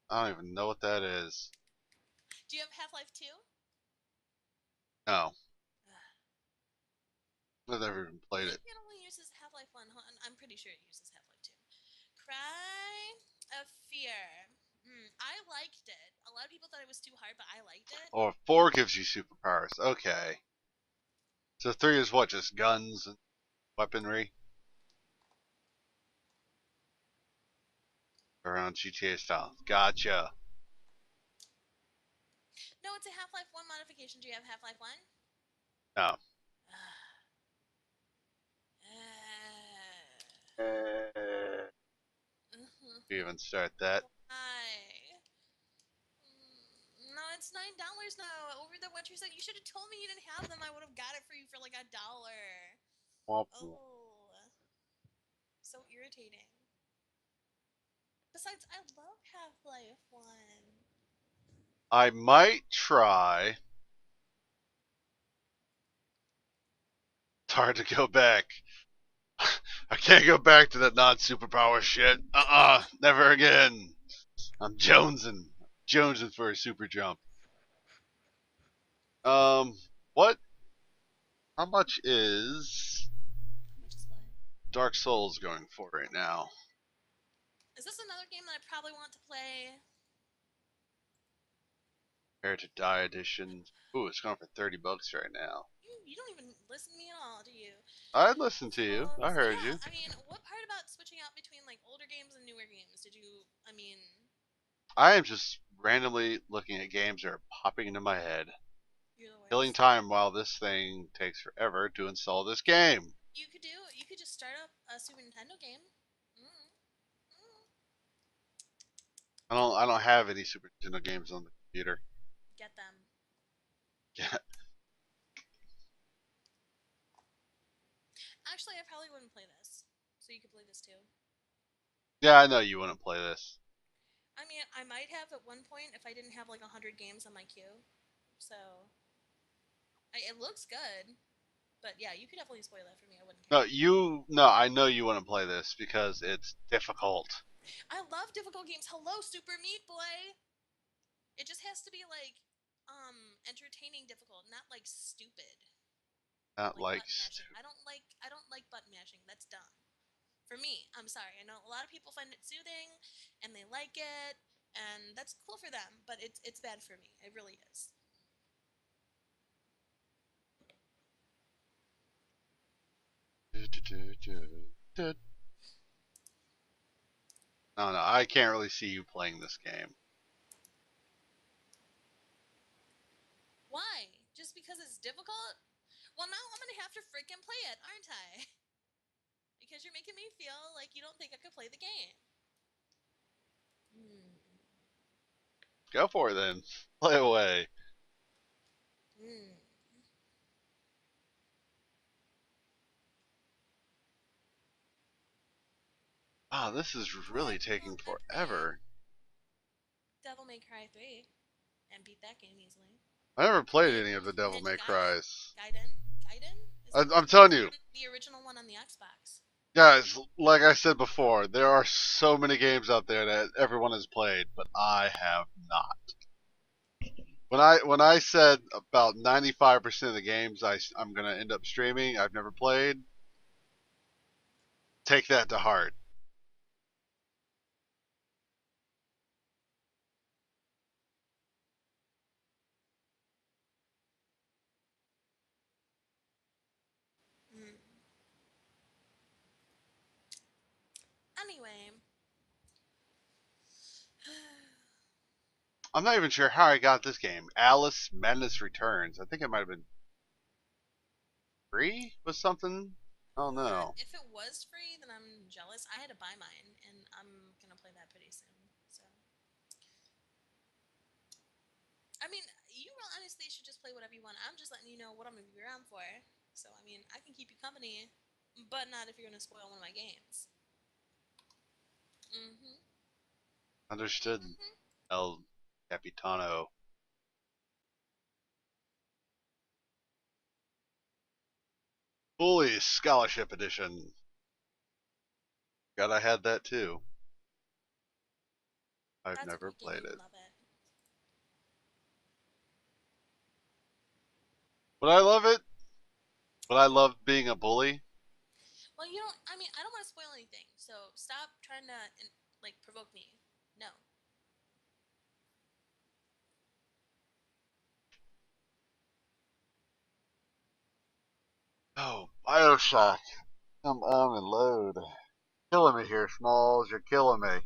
I don't even know what that is. Do you have Half Life 2? No, I've never even played it. Maybe it only uses Half Life 1. I'm pretty sure it uses Half Life 2. Cry of Fear. I liked it. A lot of people thought it was too hard, but I liked it. Or 4 gives you superpowers. Okay. So 3 is what? Just guns and weaponry? Around GTA style. Gotcha. No, it's a Half-Life 1 modification. Do you have Half-Life 1? No. You even start that. Why? No, it's $9 now. Over the what you said, you should have told me you didn't have them. I would have got it for you for like $1. Womp womp. Oh, so irritating. Besides, I love Half-Life 1. I might try. It's hard to go back. I can't go back to that non-superpower shit. Never again. I'm jonesing for a super jump. What? How much is Which is what? Dark Souls going for right now? Is this another game that I probably want to play? Prepare to Die edition. Ooh, it's going for $30 right now. You don't even listen to me at all, do you? I listened to you. I heard yeah, you. I mean, what part about switching out between like older games and newer games did you? I mean, I am just randomly looking at games that are popping into my head. you're the worst. Killing time while this thing takes forever to install this game. You could just start up a Super Nintendo game. Mm. I don't have any Super Nintendo games on the computer. Get them. Yeah. Actually, I probably wouldn't play this, so you could play this too. Yeah, I know you wouldn't play this. I mean, I might have at one point if I didn't have like 100 games on my queue. So, it looks good, but yeah, you could definitely spoil that for me. I wouldn't care. No, I know you wouldn't play this because it's difficult. I love difficult games. Hello, Super Meat Boy. It just has to be like, entertaining difficult, not like stupid. Not like button mashing. I don't like button mashing. That's dumb. For me, I'm sorry. I know a lot of people find it soothing and they like it, and that's cool for them, but it's bad for me. It really is. No, I can't really see you playing this game. Why? Just because it's difficult? Well, now I'm gonna have to freaking play it, aren't I? Because you're making me feel like you don't think I could play the game. Go for it then. Play away. Wow, this is really taking forever. Devil May Cry 3 and beat that game easily. I never played any of the Devil May Cries. Gaiden? I'm telling you. The original one on the Xbox. Guys, like I said before, there are so many games out there that everyone has played, but I have not. When I said about 95% of the games I'm gonna end up streaming, I've never played. Take that to heart. Anyway. I'm not even sure how I got this game. Alice Madness Returns. I think it might have been free with something. Oh no. If it was free, then I'm jealous. I had to buy mine, and I'm gonna play that pretty soon. So, I mean, you honestly should just play whatever you want. I'm just letting you know what I'm gonna be around for. So, I mean, I can keep you company, but not if you're gonna spoil one of my games. Understood. El Capitano. Fully Scholarship Edition. God, I had that too. I've never played it. Would I love it? Would I love being a bully? Well, you don't. I mean, I don't want to spoil anything, so stop trying to like provoke me. No. Bioshock. Come on and load. Killing me here, Smalls. You're killing me.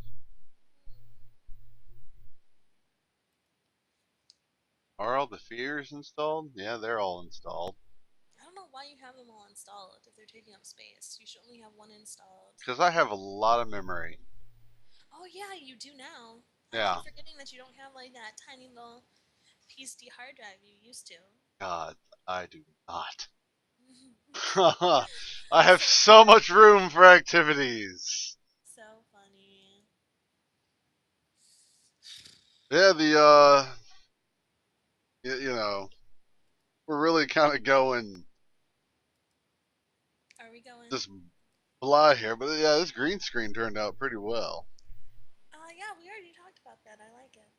Are all the fears installed? Yeah, they're all installed. I don't know why you have them all installed if they're taking up space. You should only have one installed. Because I have a lot of memory. Oh yeah, you do now. I Yeah. keep forgetting that you don't have like that tiny little PSD hard drive you used to. God, I do not. I have so much room for activities. So funny. Yeah, you know, we're really kind of going Are we going? just blah here, but yeah, this green screen turned out pretty well. Yeah, we already talked about that. I like it.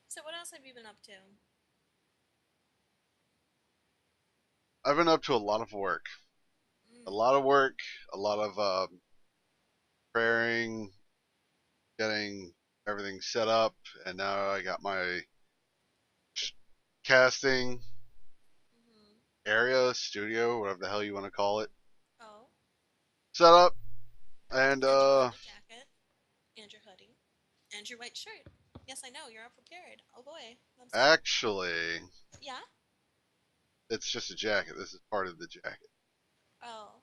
So what else have you been up to? I've been up to a lot of work. A lot of work, a lot of preparing, getting everything set up, and now I got my casting area, studio, whatever the hell you want to call it, Oh. set up, and And your leather jacket, and your hoodie, and your white shirt. Yes, I know you're all prepared. Oh boy. actually, Yeah. it's just a jacket. This is part of the jacket. Oh.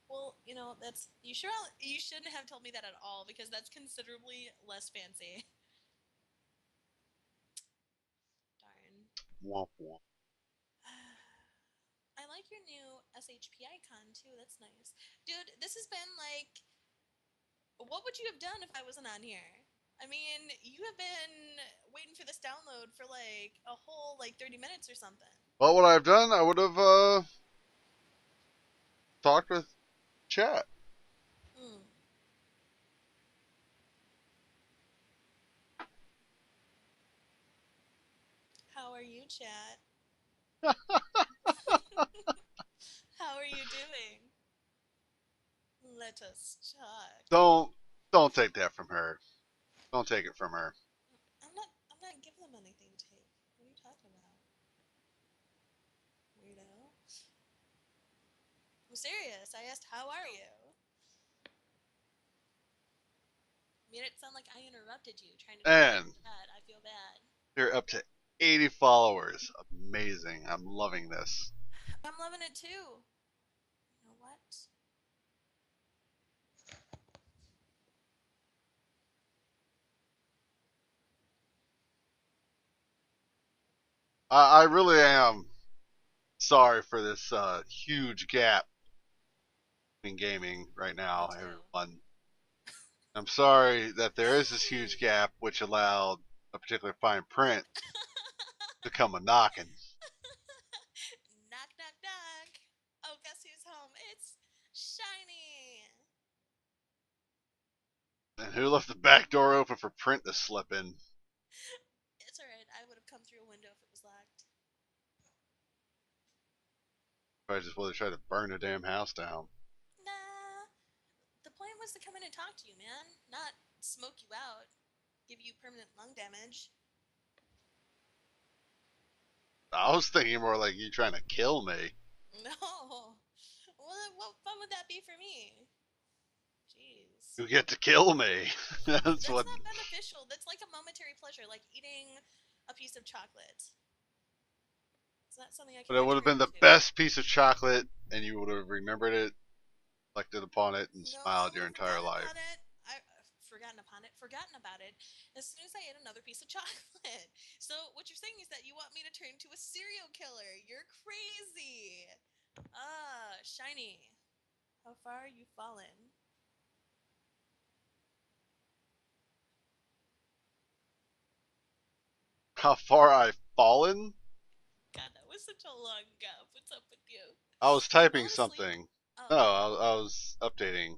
Well, you know that's you shouldn't have told me that at all because that's considerably less fancy. Darn. Womp womp. I like your new SHP icon too. That's nice, dude. This has been like, what would you have done if I wasn't on here? I mean, you have been waiting for this download for like a whole like 30 minutes or something. Well, what I've done, I would have talked with chat. How are you, chat? How are you doing? Let us talk. Don't take that from her. Don't take it from her. I'm not giving them anything to take. What are you talking about? Weirdo. I'm serious. I asked, how are you? Made it sound like I interrupted you trying to And chat. I feel bad. you're up to 80 followers. Amazing. I'm loving this. I'm loving it too. You know what? I really am sorry for this huge gap in gaming right now, everyone. I'm sorry that there is this huge gap which allowed a particular fine print to come a knocking. Knock, knock, knock. Oh, guess who's home? It's Shiny. And who left the back door open for print to slip in? It's alright. I would have come through a window if it was locked. I just would have tried to burn the damn house down. Nah. The point was to come in and talk to you, man. Not smoke you out. Give you permanent lung damage. I was thinking more like you trying to kill me. No. Well, what fun would that be for me? Jeez. You get to kill me. That's what. Not beneficial. That's like a momentary pleasure, like eating a piece of chocolate. It's not something I can. But it would have been the best piece of chocolate, and you would have remembered it, reflected upon it, and smiled your entire life. Forgotten about it as soon as I ate another piece of chocolate. So what you're saying is that you want me to turn into a serial killer. You're crazy. Shiny. How far are you fallen? How far I've fallen? God, that was such a long gap. What's up with you? I was typing something. Oh. No, I was updating.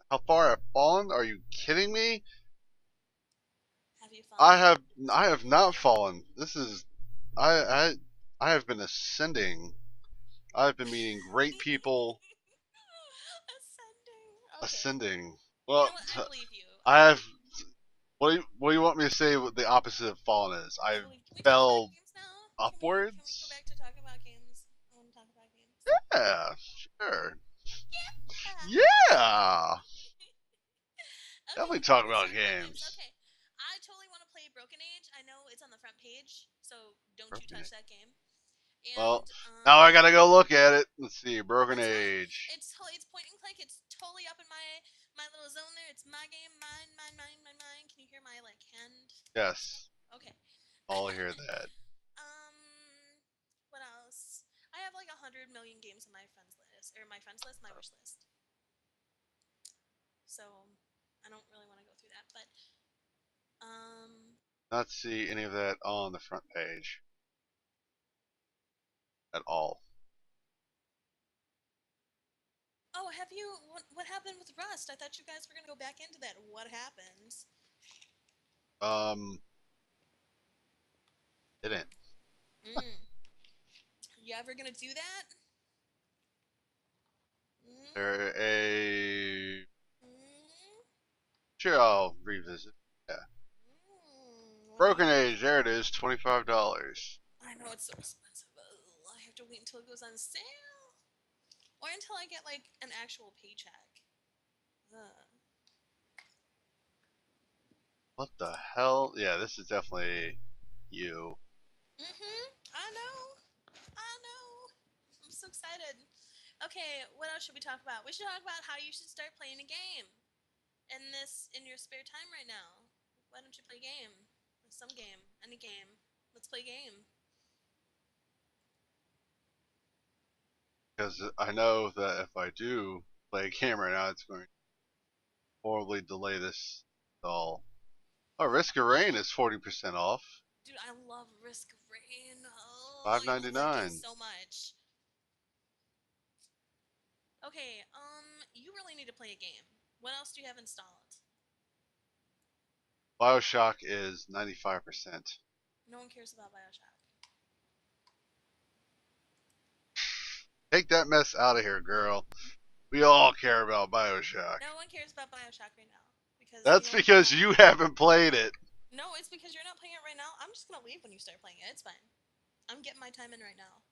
How far I've fallen? Are you kidding me? Have you fallen? I have not fallen. This is, I have been ascending. I've been meeting great people. Ascending. Well, you know what? I believe you. I have. What do you want me to say? What the opposite of fallen is? I fell upwards. Can we go back to talking about Yeah, sure. Yeah. Yeah. Definitely Okay, talk let's about talk about games. games. Okay, I totally want to play Broken Age. I know it's on the front page, so don't you touch Okay. that game. Well, And now I gotta go look at it. Let's see, Broken that's fine. Age. It's point and click. It's totally up in my little zone there. It's my game, mine. Can you hear my like hand stuff? Yes, Okay. I'll hear that. um, what else? I have like 100 million games on my friends list, or my wish list. So I don't really want to go through that, but Not see any of that on the front page at all. oh, have you? What happened with Rust? I thought you guys were gonna go back into that. What happens? Um, didn't. Mm. You ever gonna do that? Mm? There a Mm? sure I'll revisit. Yeah, Mm. What do Broken you? Age. There it is, $25. I know it's so expensive. Ugh, I have to wait until it goes on sale, or until I get like an actual paycheck. Ugh. What the hell? Yeah, this is definitely you. I know. I know. I'm so excited. Okay, what else should we talk about? We should talk about how you should start playing a game in your spare time right now. Why don't you play a game? Some game, any game. Let's play a game. Because I know that if I do play a game right now, it's going to horribly delay this all. Oh, Risk of Rain is 40% off. Dude, I love Risk of Rain. Oh, Five I ninety love that game nine. so much. Okay, you really need to play a game. What else do you have installed? Bioshock is 95%. No one cares about Bioshock. Take that mess out of here, girl. We all care about Bioshock. No one cares about Bioshock right now because you That's know what? because you haven't played it. No, it's because you're not playing it right now. I'm just gonna leave when you start playing it. It's fine. I'm getting my time in right now.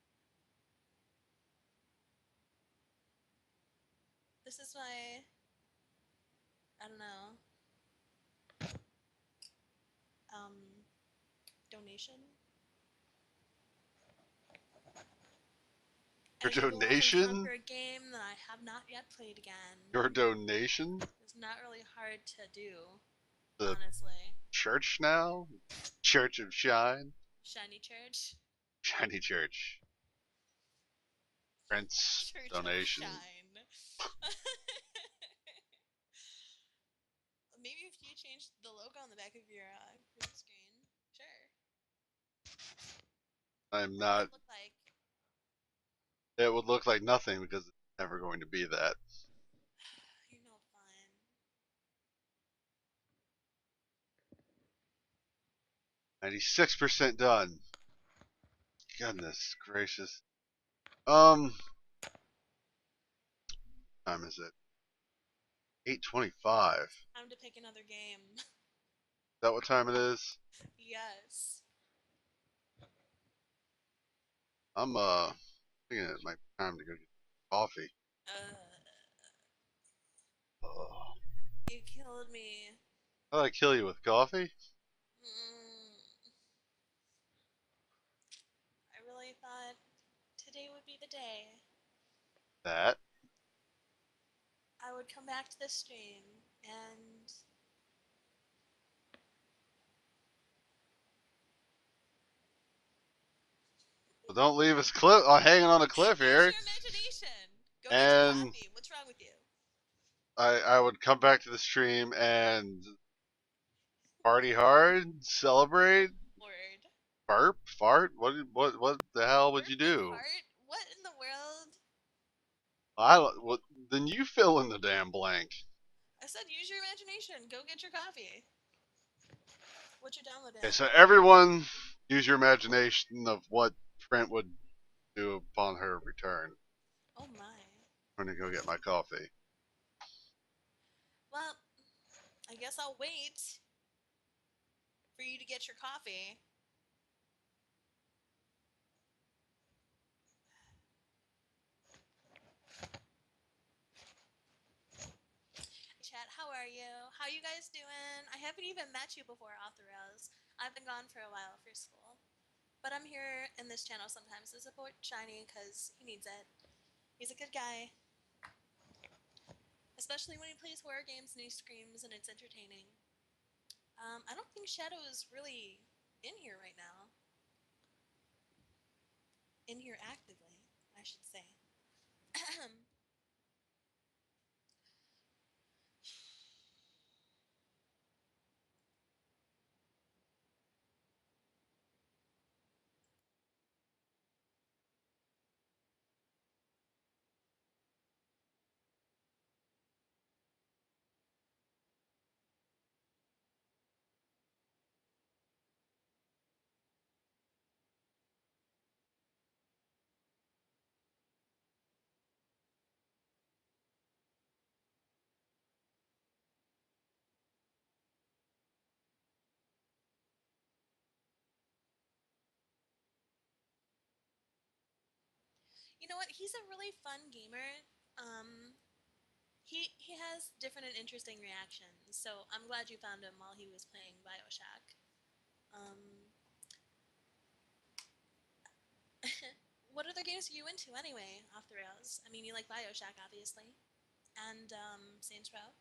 This is my, I don't know, donation. Your As you go off and donation? conquer a game that I have not yet played again. Your donation? It's not really hard to do, The honestly. church now? Church of Shine? Shiny Church. Shiny Church. Prince Church of donation. Shine. Maybe if you change the logo on the back of your screen. Sure. I'm What would not. it look like? It would look like nothing because it's never going to be that. You're no fun. 96% done. Goodness gracious. Time is it? 8:25. Is Time to pick another game. that what time it is? Yes. I'm thinking it might be time to go get coffee. Oh. You killed me. How did I kill you with coffee? Mm. I really thought today would be the day That. I would come back to this stream and Well, don't leave us hanging on a cliff use here. your imagination. Go get your And coffee. What's wrong with you? I would come back to the stream and party hard, celebrate, Word. burp, fart. What the hell would you Burp and do? fart? What in the world? Well, then you fill in the damn blank. I said use your imagination. Go get your coffee. What you downloading? Okay, so everyone use your imagination of what Trent would do upon her return. Oh my. I'm gonna go get my coffee. Well, I guess I'll wait for you to get your coffee. are you? How you guys doing? I haven't even met you before off the rails. I've been gone for a while for school. But I'm here in this channel sometimes to support Shiny because he needs it. He's a good guy. Especially when he plays horror games and he screams and it's entertaining. I don't think Shadow is really in here right now. In here actively, I should say. You know what? He's a really fun gamer. Um, he has different and interesting reactions. So I'm glad you found him while he was playing Bioshock. Um, what other games are you into anyway, off the rails? I mean, you like Bioshock, obviously, and Saints Row,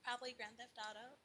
probably Grand Theft Auto.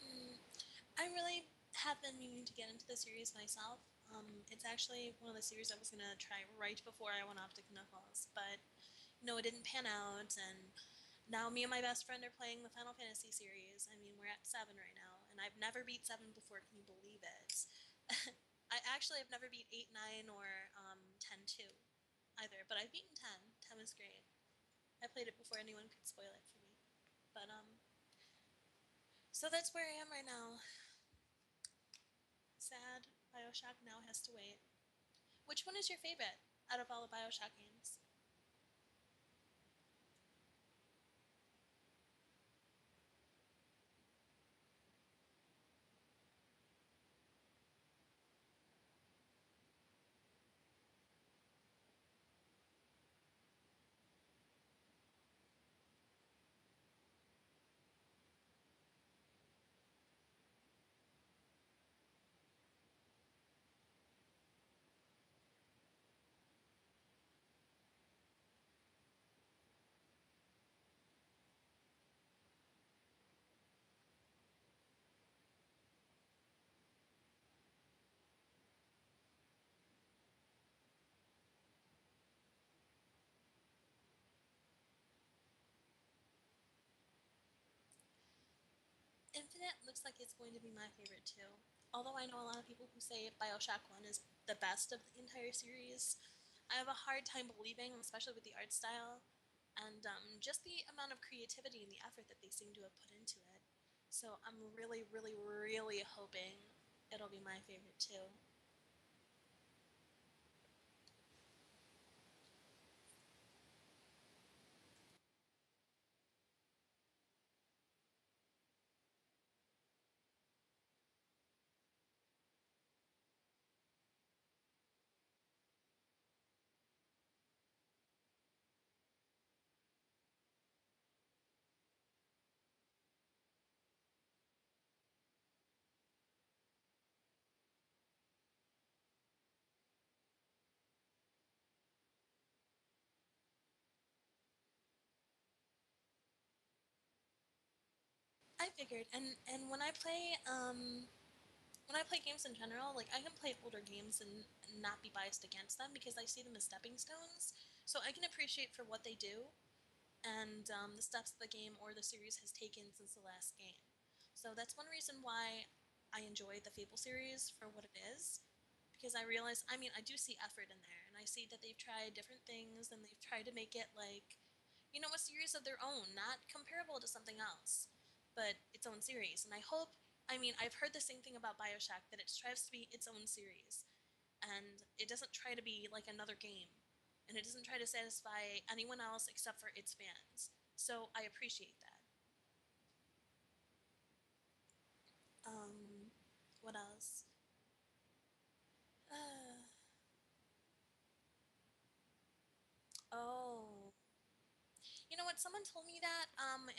Mm, I really have been meaning to get into the series myself. It's actually one of the series I was gonna try right before I went off to Knuckles, but no, it didn't pan out, and now me and my best friend are playing the Final Fantasy series. I mean, we're at 7 right now, and I've never beat 7 before. Can you believe it? I actually have never beat 8, 9, or 10 2 either, but I've beaten 10. 10 was great. I played it before anyone could spoil it for me. But so that's where I am right now. Sad. Bioshock now has to wait. Which one is your favorite out of all the Bioshock games? Infinite looks like it's going to be my favorite too. Although I know a lot of people who say Bioshock 1 is the best of the entire series, I have a hard time believing, especially with the art style and just the amount of creativity and the effort that they seem to have put into it. So I'm really, really, really hoping it'll be my favorite too. I figured, and when I play when I play games in general, like I can play older games and not be biased against them because I see them as stepping stones. So I can appreciate for what they do and the steps the game or the series has taken since the last game. So that's one reason why I enjoy the Fable series for what it is. Because I realize, I mean, I do see effort in there, and I see that they've tried different things and they've tried to make it like, you know, a series of their own, not comparable to something else, but its own series. And I hope, I mean, I've heard the same thing about Bioshock, that it strives to be its own series, and it doesn't try to be like another game, and it doesn't try to satisfy anyone else except for its fans. So I appreciate that. Um, what else? Uh, oh, you know what? Someone told me that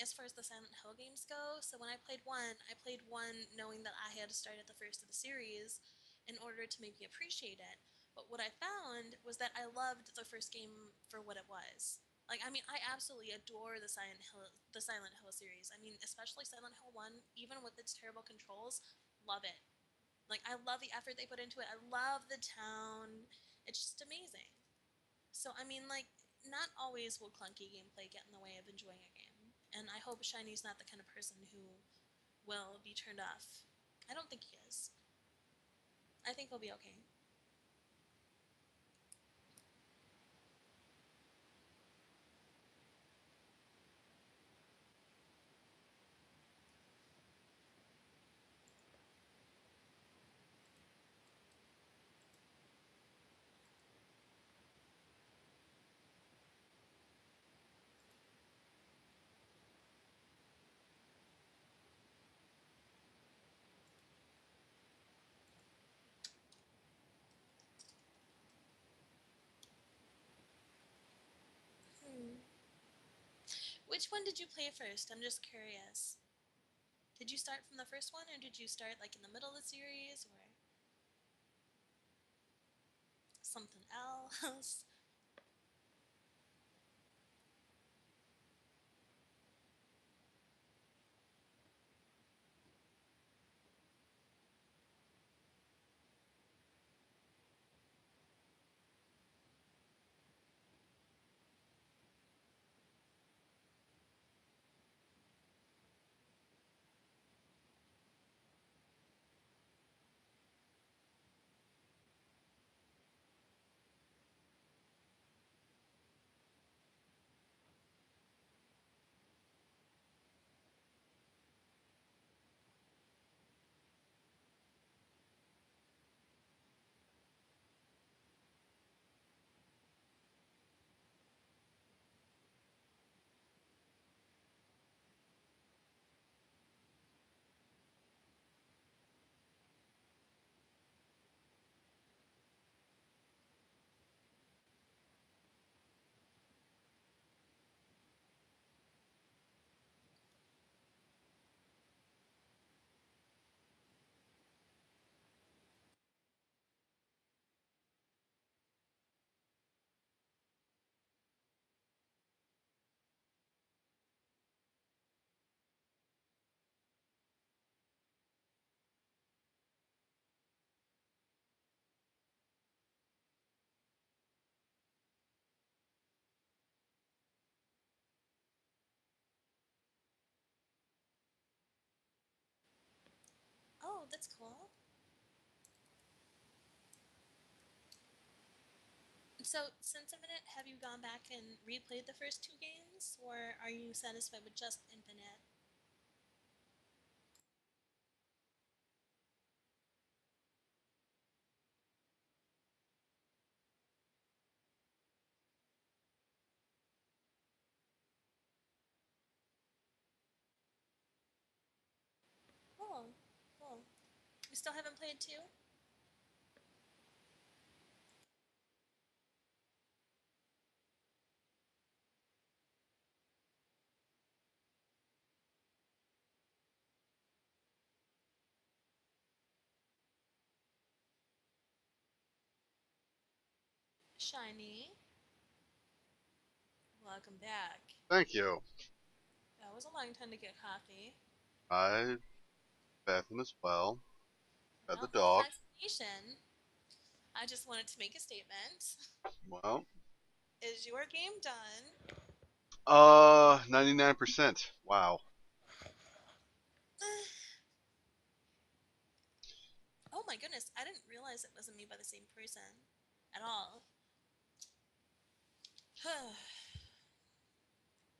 as far as the Silent Hill games go. So when I played one knowing that I had to start at the first of the series in order to maybe appreciate it. But what I found was that I loved the first game for what it was. Like, I mean, I absolutely adore the Silent Hill series. I mean, especially Silent Hill 1, even with its terrible controls, love it. Like, I love the effort they put into it. I love the town. It's just amazing. So, I mean, like, not always will clunky gameplay get in the way of enjoying a game. And I hope Shiny's not the kind of person who will be turned off. I don't think he is. I think he'll be okay. Hmm. Which one did you play first? I'm just curious. Did you start from the first one, or did you start like in the middle of the series, or something else? Oh, that's cool. So, since Infinite, have you gone back and replayed the first two games, or are you satisfied with just Infinite? Oh, cool. You still haven't played two? Shiny, welcome back. Thank you. That was a long time to get coffee. I Beth as well. Got the No dog. explanation. I just wanted to make a statement. Well, Is your game done? 99%. Wow. Oh my goodness, I didn't realize it wasn't made by the same person at all.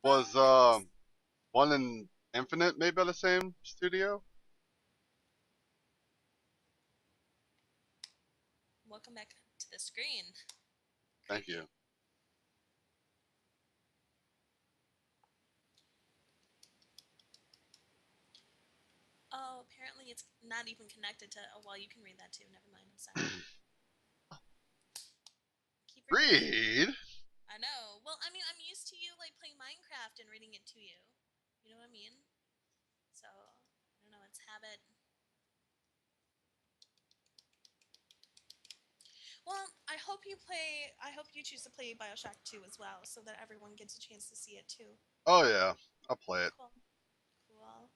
Was Well, at least one in Infinite made by the same studio? welcome back to the screen. Thank Creepy. you. Oh, apparently it's not even connected to. Oh, well, you can read that too. Never mind. I'm sorry. Keep forgetting. Read? I know. Well, I mean, I'm used to you like playing Minecraft and reading it to you. You know what I mean? So I don't know. It's habit. Well, I hope you play. I hope you choose to play Bioshock 2 as well, so that everyone gets a chance to see it too. Oh yeah, I'll play it. Cool. Cool.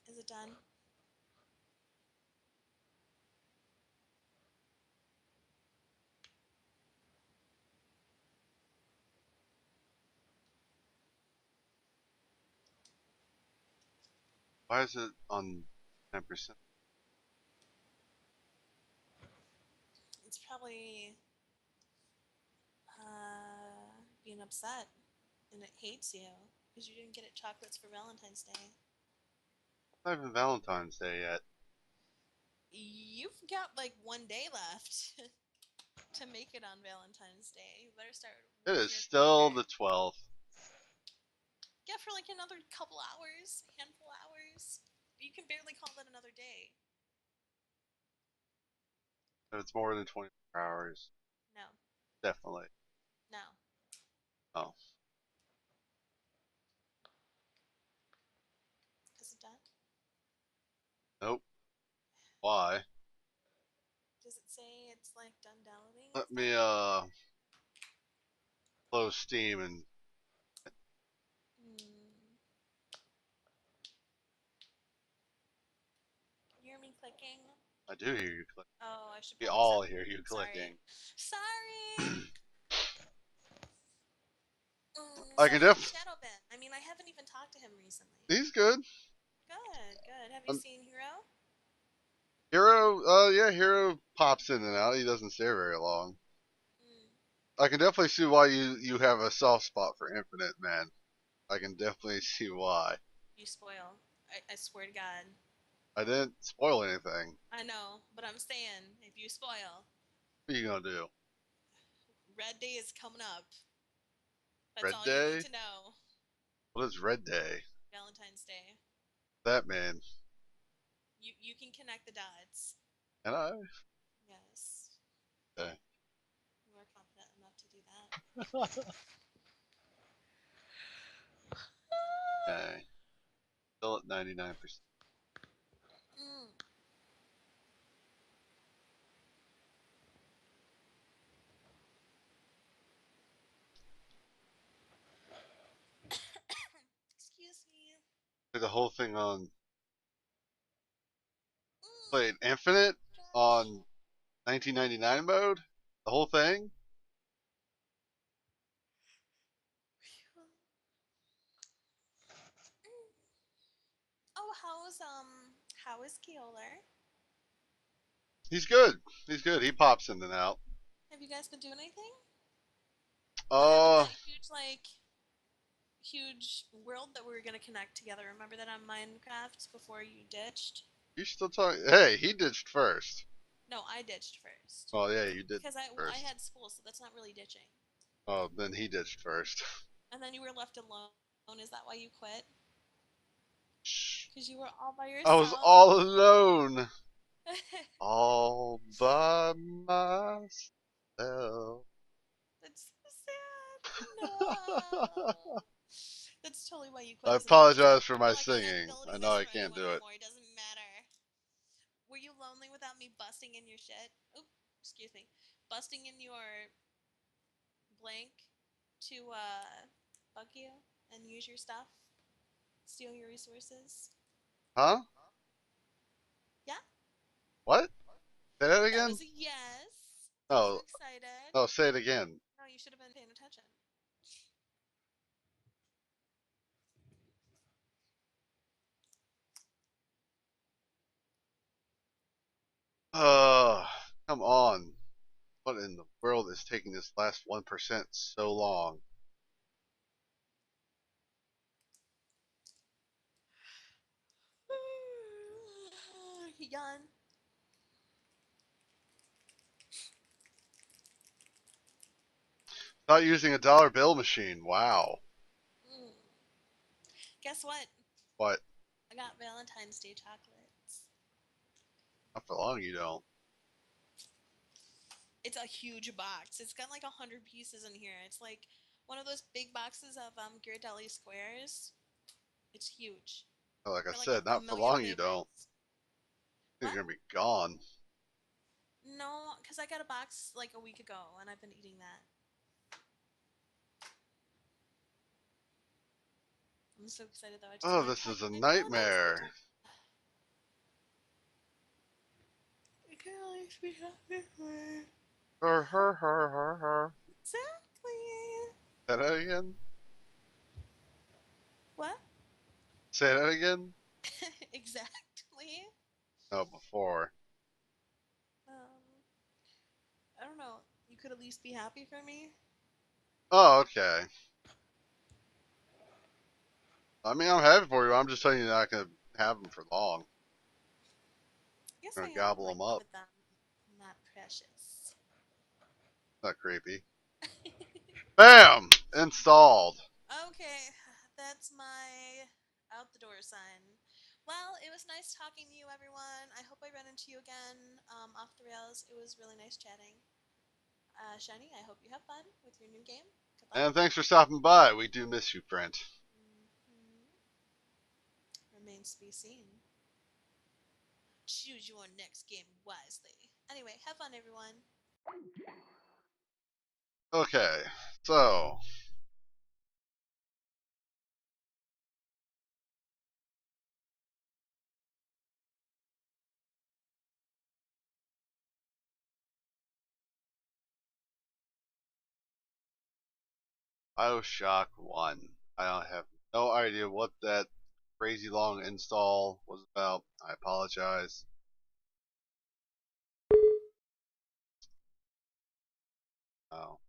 Is it done? Why is it on 10%? It's probably being upset, and it hates you because you didn't get it chocolates for Valentine's Day. It's not even Valentine's Day yet. You've got like 1 day left to make it on Valentine's Day. You better start It working is your still computer. the 12th. Yeah, for like another couple hours, handful hours. You can barely call it another day. If it's more than 24 hours, No, definitely. no. Oh, Is it done? nope. Why? Does it say it's like done downloading and Let me stuff? close Steam and Hmm. Can you hear me clicking? I do hear you clicking. Oh, I should We probably all stop. hear you Sorry. clicking. Sorry. I So can how's def. Shadowban? I mean, I haven't even talked to him recently. He's good. Good, good. Have you Um, seen Hero? Hero, yeah, Hero pops in and out. He doesn't stay very long. Mm. I can definitely see why you have a soft spot for Infinite, man. I can definitely see why. You spoil. I swear to God. I didn't spoil anything. I know, but I'm saying if you spoil, What are you gonna do? Red Day is coming up. That's Red all you need Day? to know. What is Red Day? Valentine's Day. That man. You can connect the dots. And I. Yes. Okay. You are confident enough to do that. Okay. Still at 99%. Mm. Excuse me. The whole thing on Mm. played Infinite Josh. on 1999 mode. The whole thing. Oh, how is Keoler? He's good. He's good. He pops in and out. Have you guys been doing anything? What happened to Uh, that huge world that we were gonna connect together? Remember that on Minecraft before you ditched? you still talking? Hey, he ditched first. No, I ditched first Oh yeah, you did because I first. had school, so that's not really ditching. Oh, then he ditched first. And then you were left alone. Is that why you quit? Shh. Because you were all by I was yourself. all alone. All by myself. That's so sad. No. That's totally why you quit, I isn't it? Because apologize for you were my like, I'm not singing. I building know this I for can't anyone do it. anymore. It doesn't matter. Were you lonely without me busting in your shit? Oop, excuse me. Busting in your blank to bug you and use your stuff, steal your resources. Huh? What? Say that That again? was a yes. Are you No. excited? No, say it again. No, you should have been paying attention. Uh, come on. What in the world is taking this last 1% so long? Yawn. Not using a dollar bill machine. Wow. Mm. Guess what? What? I got Valentine's Day chocolates. Not for long, you don't. It's a huge box. It's got like 100 pieces in here. It's like one of those big boxes of Ghirardelli squares. It's huge Like I for like said, a not for million long, you don't. flavors. You're What? gonna be gone. No, because I got a box like a week ago and I've been eating that. I'm so excited though. I just Oh, want to this tell is you a my Valentine's Day nightmare. chocolate. I can't always be happy for me. Her. Exactly. Say that again? What? Say that again? Exactly. No, before. Um, I don't know. You could at least be happy for me. Oh, okay. I mean, I'm happy for you. I'm just telling you, you're not gonna have them for long. Yes, You're I gonna am. gobble I them play up. with them. I'm not precious. Not creepy. Bam! Installed. Okay, that's my out the door sign. Well, it was nice talking to you, everyone. I hope I run into you again off the rails. It was really nice chatting. Shiny, I hope you have fun with your new game. Good luck. And thanks for stopping by. We do miss you, friend. Mhm. Remains to be seen. Choose your next game wisely. Anyway, have fun, everyone. Okay, so BioShock 1. I don't have no idea what that crazy long install was about. I apologize. Oh.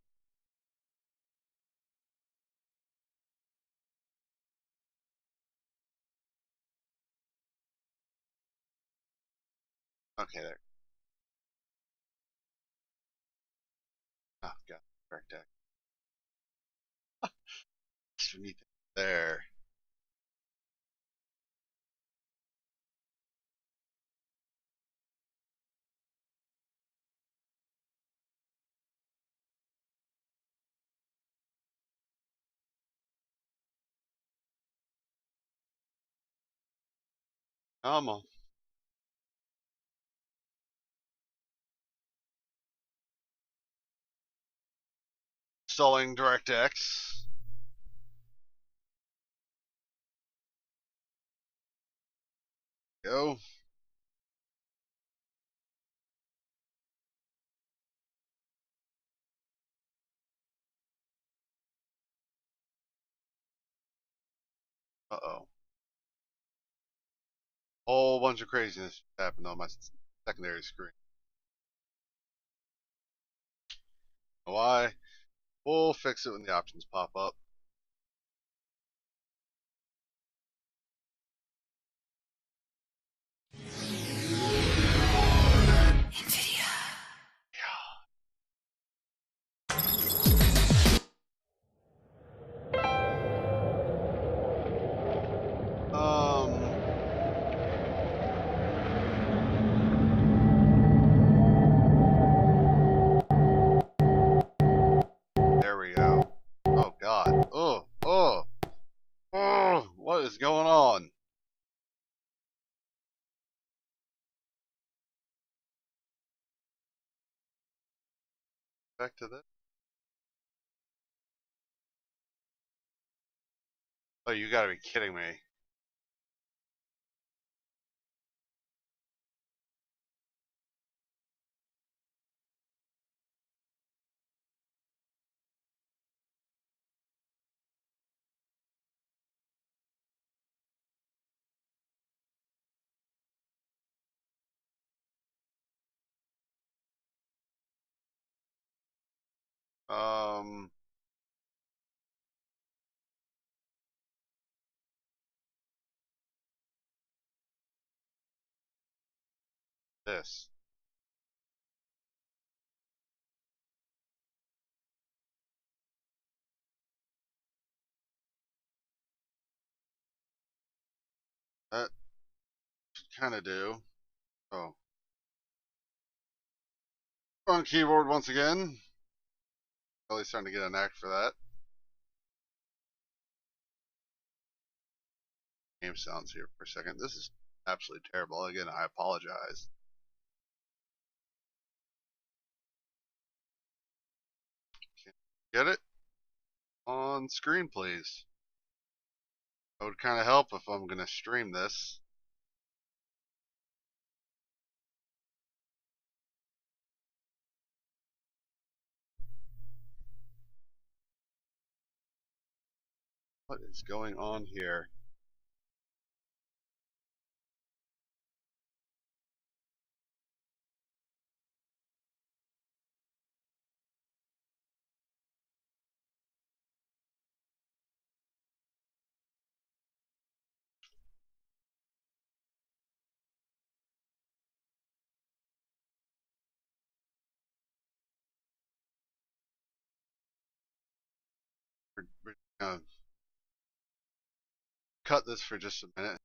Okay, there. Oh, God. Correct deck. Underneath it. There. Come on. Installing DirectX. Go. Uh-oh. Whole bunch of craziness happened on my secondary screen. Why? We'll fix it when the options pop up. Um, there we go. Oh God. Oh, what is going on? Back to this. Oh, you gotta be kidding me. This. That should kind of do. Oh. On keyboard once again. Really starting to get a knack for that. Game sounds here for a second. This is absolutely terrible. Again, I apologize. Get it? On screen, please. That would kind of help if I'm going to stream this. What is going on here? We're going to cut this for just a minute.